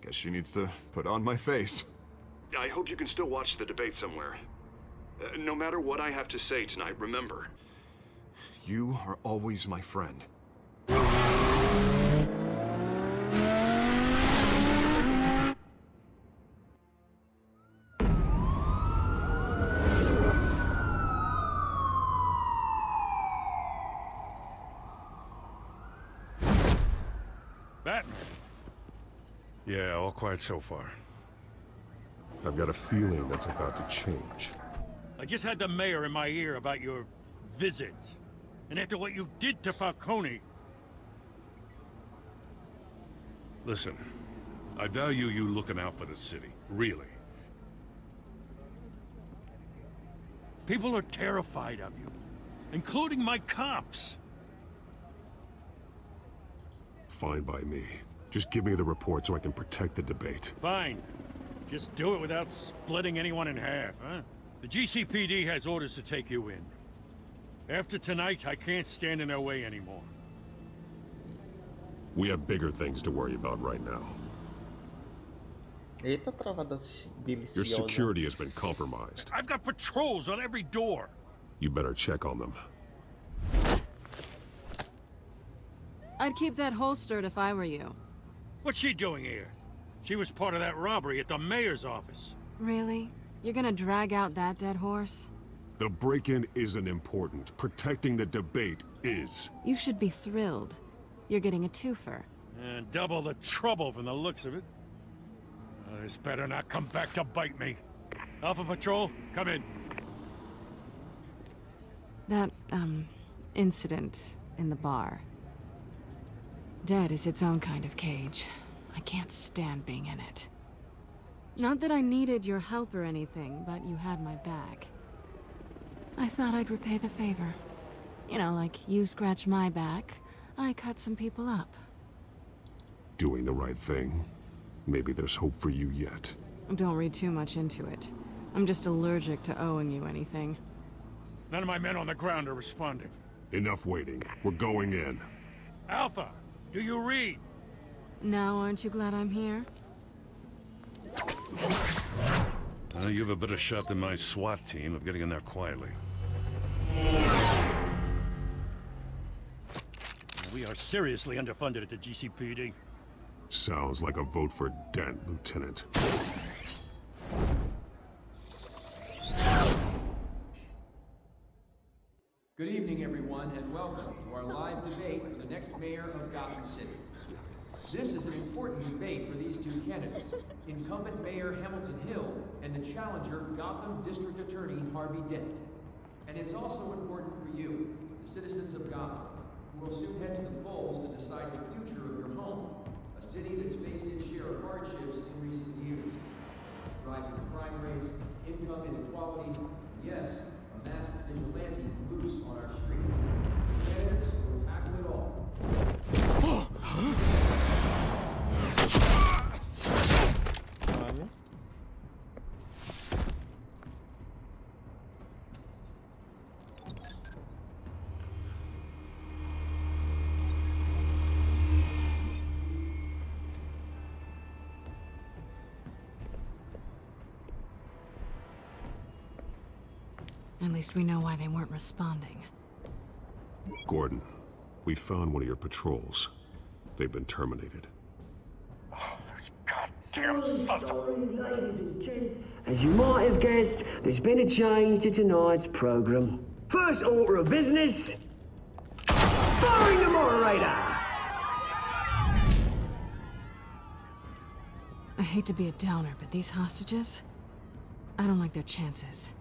Guess she needs to put on my face. I hope you can still watch the debate somewhere. No matter what I have to say tonight, remember. You are always my friend. Batman. Yeah, all quiet so far. I've got a feeling that's about to change. I just had the mayor in my ear about your visit. And after what you did to Falcone... Listen, I value you looking out for the city, really. People are terrified of you, including my cops. Fine by me. Just give me the report so I can protect the debate. Fine. Just do it without splitting anyone in half, huh? The GCPD has orders to take you in. After tonight, I can't stand in their way anymore. We have bigger things to worry about right now. Eita, travada deliciosa. Your security has been compromised. I've got patrols on every door. You better check on them. I'd keep that holstered if I were you. What's she doing here? She was part of that robbery at the mayor's office. Really? You're gonna drag out that dead horse? The break-in isn't important. Protecting the debate is. You should be thrilled. You're getting a twofer. And double the trouble from the looks of it. This better not come back to bite me. Alpha Patrol, come in. That, incident in the bar. Dead is its own kind of cage. I can't stand being in it. Not that I needed your help or anything, but you had my back. I thought I'd repay the favor. You know, like you scratch my back, I cut some people up. Doing the right thing. Maybe there's hope for you yet. Don't read too much into it. I'm just allergic to owing you anything. None of my men on the ground are responding. Enough waiting. We're going in. Alpha, do you read? Now, aren't you glad I'm here? You have a better shot than my SWAT team of getting in there quietly. We are seriously underfunded at the GCPD. Sounds like a vote for Dent, Lieutenant. Good evening, everyone, and welcome to our live debate for the next mayor of Gotham City. This is an important debate for these two candidates, incumbent Mayor Hamilton Hill and the challenger Gotham District Attorney Harvey Dent. And it's also important for you, the citizens of Gotham, who will soon head to the polls to decide the future of your home, a city that's faced its share of hardships in recent years. Rising crime rates, income inequality, and yes, a masked vigilante loose on our streets. Candidates will tackle it all. At least we know why they weren't responding. Gordon, we found one of your patrols. They've been terminated. Sorry, ladies and gents. As you might have guessed, there's been a change to tonight's program. First order of business, firing the moderator! I hate to be a downer, but these hostages, I don't like their chances.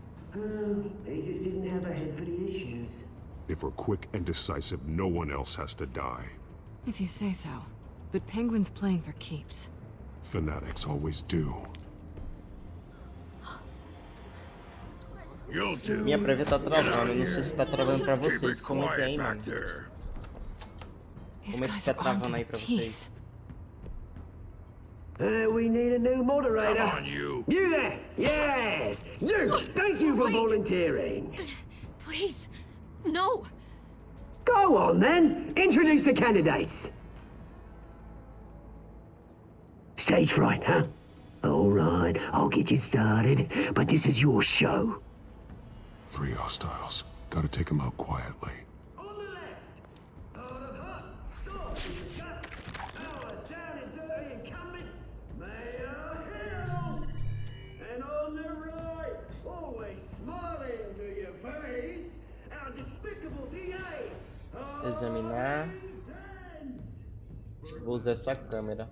They just didn't have a head for the issues. If we're quick and decisive, no one else has to die. If you say so. But Penguin's playing for keeps. Fanatics always do. Minha prévia tá travando, não sei se tá travando pra vocês. Comentem aí, mano. Como é que tá travando aí pra vocês? We need a new moderator. Come on, you! You there! Yes! You! Thank you for volunteering. Please, no! Go on, then. Introduce the candidates. Stage fright, huh? All right, I'll get you started, but this is your show. 3 hostiles. Gotta take them out quietly. Examinar. Vou usar essa câmera.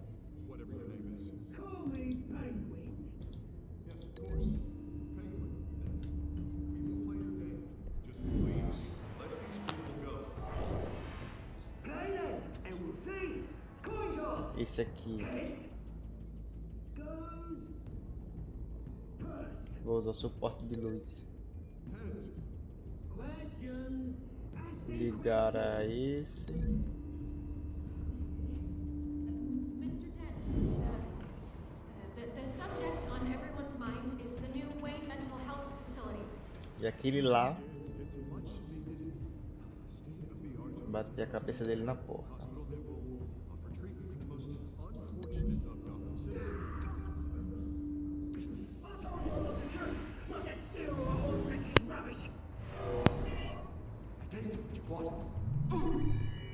Esse aqui. Vou usar suporte de luz. Ligar a esse. Mr. Dent, the subject on everyone's mind is the new Wayne Mental Health Facility. E aquele lá. Bati a cabeça dele na porta.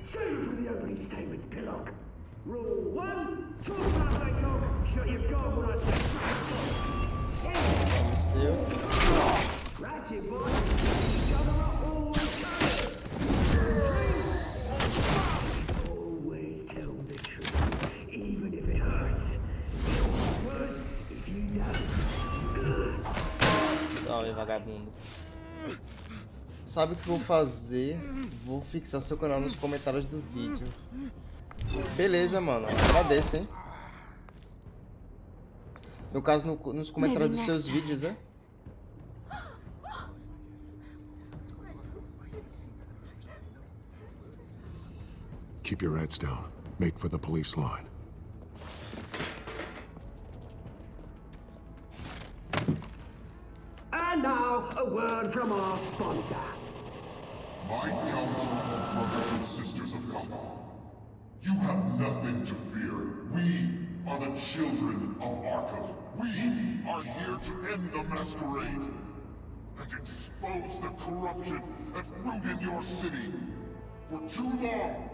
Save for the opening statements, Pillock. Rule 1, talk as I talk, shut your gob when I say Ratchet boy, shut her up, always tell the truth, even if it hurts. It's worse if you don't. Olha, vagabundo. Sabe o que eu vou fazer? Vou fixar seu canal nos comentários do vídeo. Beleza, mano. Agradeço, hein? No caso, nos comentários dos seus vídeos, né? Keep your heads down. Make for the police line. And now, a word from our sponsor. My gallant brothers and sisters of Gotham, you have nothing to fear. We are the children of Arkham. We are here to end the masquerade and expose the corruption that ruined your city. For too long,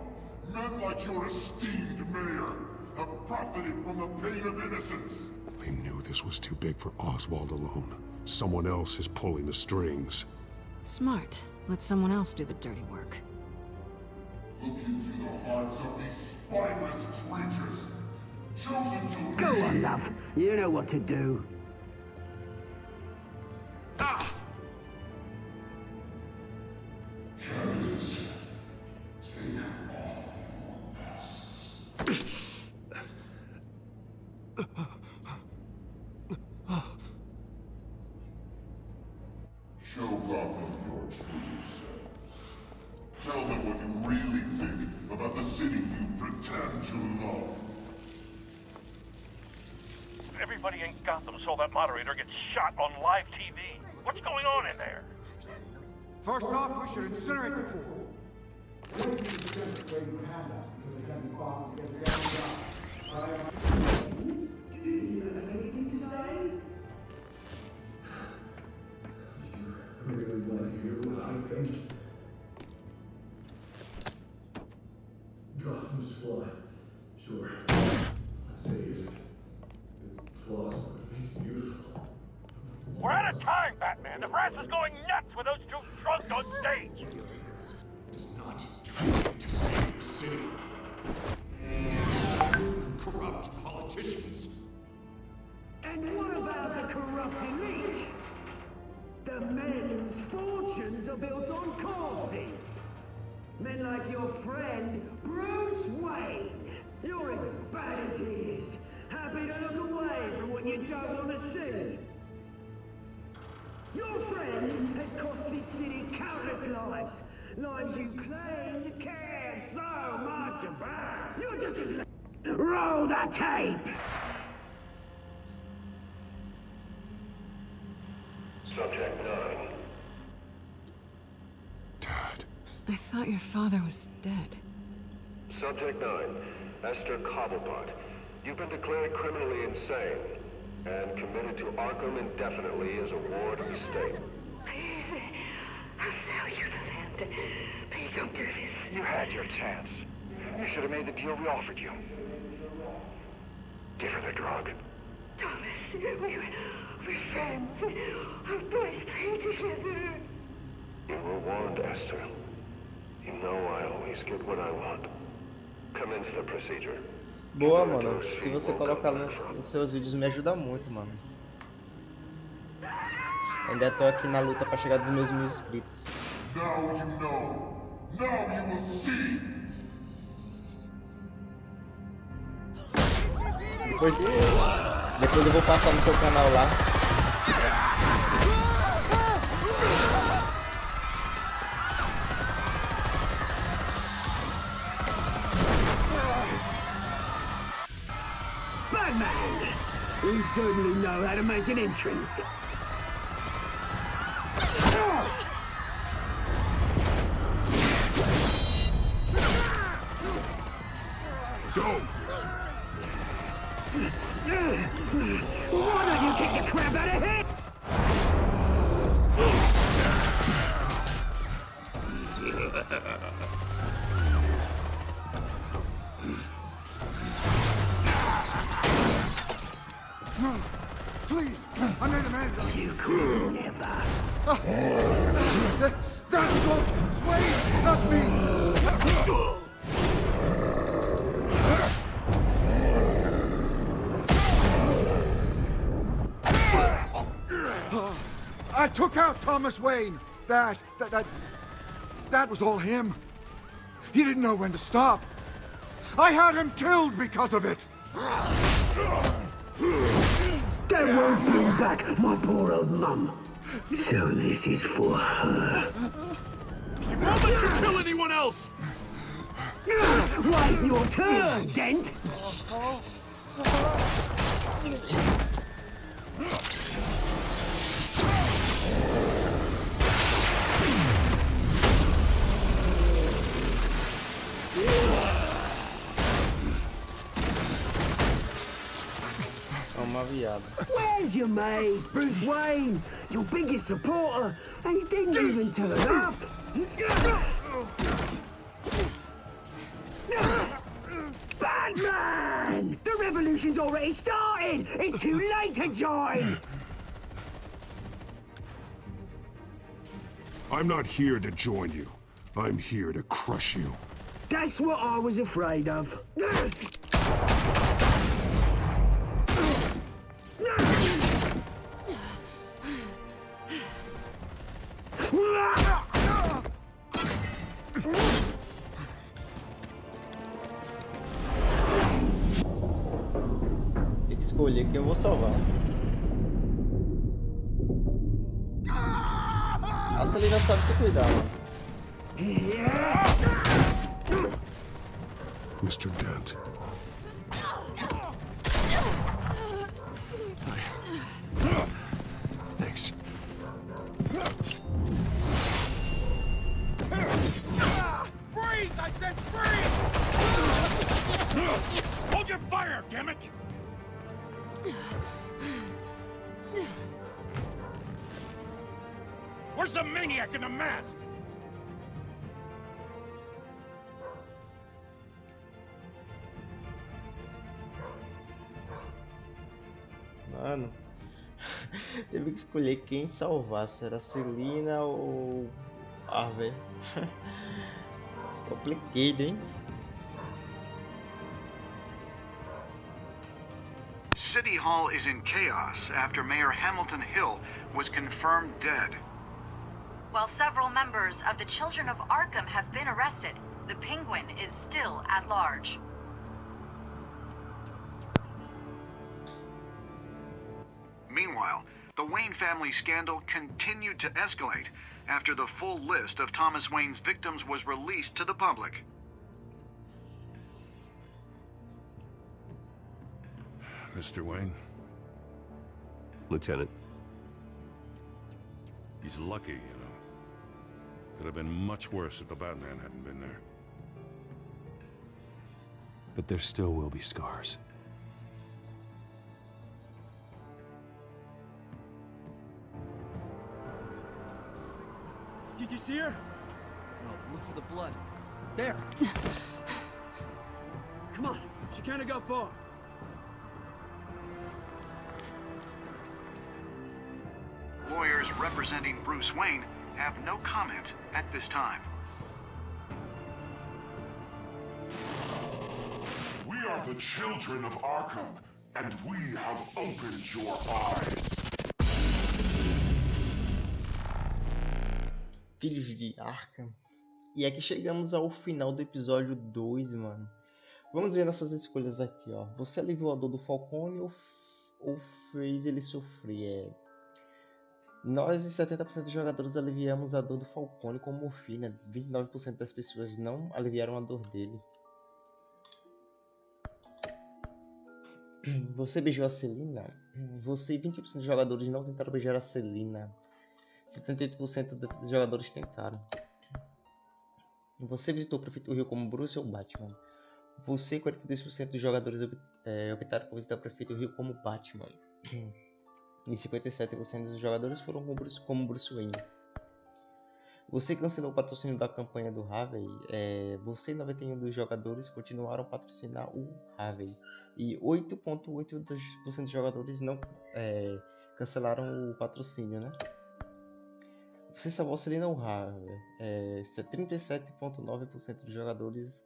men like your esteemed mayor have profited from the pain of innocence. I knew this was too big for Oswald alone. Someone else is pulling the strings. Smart. Let someone else do the dirty work. Look into the hearts of these spineless creatures, chosen to Go lead. on, love. You know what to do. Candidates, take off your masks. Show Gotham your true selves. Tell them what you really think about the city you pretend to love. Everybody in Gotham saw that moderator get shot on live TV. What's going on in there? First off, we should incinerate the pool. Really want to hear what I think? Gotham's flawed. Sure. Let's say it's flaws, but it makes it beautiful. We're out of time, Batman. The press is going nuts with those two drunks on stage. It is not too late to save the city. Corrupt politicians. And what about the corrupt elite? The men's fortunes are built on corpses. Men like your friend, Bruce Wayne. You're as bad as he is. Happy to look away from what you don't want to see. Your friend has cost this city countless lives. Lives you claim to care so much about. You're just as... Roll the tape! Subject 9. Dad. I thought your father was dead. Subject 9, Esther Cobblepot. You've been declared criminally insane and committed to Arkham indefinitely as a ward of the state. Please, I'll sell you the land. Please don't do this. You had your chance. You should have made the deal we offered you. Give her the drug. Thomas, we're friends. Our boys play together. You were warned, Esther. You know I always get what I want. Commence the procedure. Boa, mano. Se você colocar nos seus vídeos, me ajuda muito, mano. Ainda tô aqui na luta pra chegar dos meus 1000 inscritos. Now you know. Now you will see. Depois eu vou passar no seu canal lá. Batman! You certainly know how to make an entrance. Go! Why don't you kick the crap out of him? No, please, I made a man. You could never. That was all Wayne, not me. I took out Thomas Wayne. That was all him. He didn't know when to stop. I had him killed because of it. That won't bring back my poor old mum. So this is for her. I won't let you kill anyone else! Wait your turn, Dent! Uma viada. Where's your mate, Bruce Wayne? Your biggest supporter, and he didn't even turn up. Batman! The revolution's already started! It's too late to join! I'm not here to join you. I'm here to crush you. That's what I was afraid of. Tem que escolher quem eu vou salvar. A Selina sabe se cuidar, mano. Mr. Dent. Thanks. Freeze! I said freeze! Hold your fire, damn it! Where's the maniac in the mask? Mano, teve que escolher quem salvar, se era Selina ou Harvey. Complicado, hein? City Hall is in chaos after Mayor Hamilton Hill was confirmed dead. While several members of the Children of Arkham have been arrested, the Penguin is still at large. Meanwhile, the Wayne family scandal continued to escalate after the full list of Thomas Wayne's victims was released to the public. Mr. Wayne? Lieutenant. He's lucky, you know. Could have been much worse if the Batman hadn't been there. But there still will be scars. Did you see her? No, look for the blood. There! Come on, she can't have got far. Lawyers representing Bruce Wayne have no comment at this time. We are the children of Arkham, and we have opened your eyes. Filhos de Arkhan. E aqui chegamos ao final do episódio 2, mano. Vamos ver nossas escolhas aqui, ó. Você aliviou a dor do Falcone ou fez ele sofrer? Nós, em 70% dos jogadores, aliviamos a dor do Falcone com morfina. 29% das pessoas não aliviaram a dor dele. Você beijou a Selina? Você e 20% dos jogadores não tentaram beijar a Selina. 78% dos jogadores tentaram. Você visitou o Prefeito Rio como Bruce ou Batman? Você e 42% dos jogadores optaram por visitar o Prefeito Rio como Batman. E 57% dos jogadores foram como Bruce Wayne. Você cancelou o patrocínio da campanha do Harvey. Você e 91% dos jogadores continuaram a patrocinar o Harvey. E 8,8% dos jogadores não cancelaram o patrocínio, né? Você salvou a Selina ou Harvey? 37,9% dos jogadores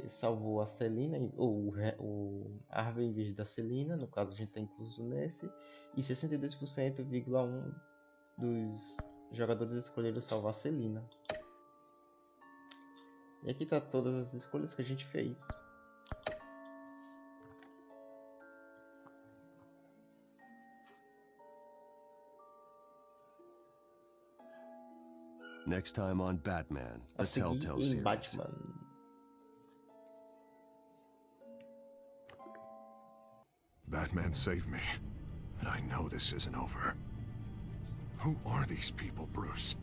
salvou a Selina ou o Harvey em vez da Selina, no caso a gente está incluso nesse, e 62,1% dos jogadores escolheram salvar a Selina. E aqui tá todas as escolhas que a gente fez. Next time on Batman, The A seguir Telltale em Séries. Batman. Batman saved me, but I know this isn't over. Who are these people, Bruce?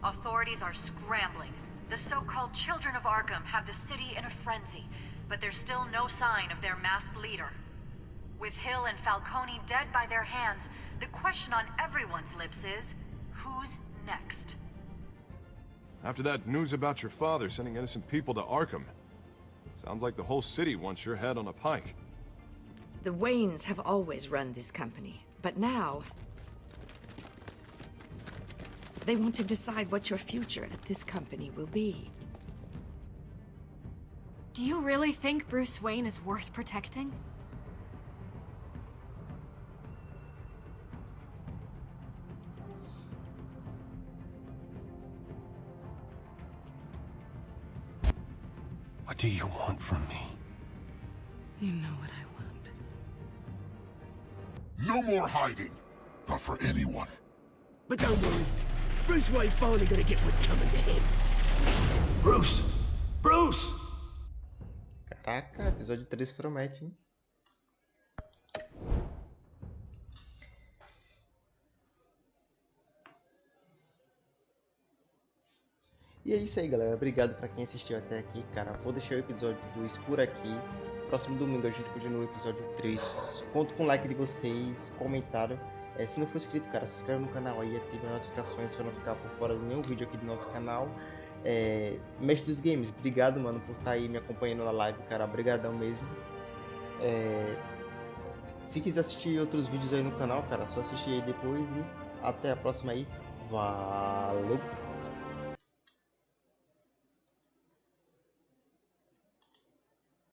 Authorities are scrambling. The so-called Children of Arkham have the city in a frenzy, but there's still no sign of their masked leader. With Hill and Falcone dead by their hands, the question on everyone's lips is, who's next? After that news about your father sending innocent people to Arkham, sounds like the whole city wants your head on a pike. The Waynes have always run this company, but now they want to decide what your future at this company will be. Do you really think Bruce Wayne is worth protecting? What do you want from me? You know what I want. No more hiding. Not for anyone. But don't worry. Bruce Wayne's finally gonna get what's coming to him. Bruce! Bruce! Caraca, episódio 3 promete, hein? E é isso aí, galera. Obrigado pra quem assistiu até aqui, cara. Vou deixar o episódio 2 por aqui. Próximo domingo a gente continua o episódio 3. Conto com o like de vocês, comentário. Se não for inscrito, cara, se inscreve no canal aí, ative as notificações pra não ficar por fora de nenhum vídeo aqui do nosso canal. Mestre dos Games, obrigado, mano, por estar aí me acompanhando na live, cara. Obrigadão mesmo. Se quiser assistir outros vídeos aí no canal, cara, só assistir aí depois e até a próxima aí. Valeu!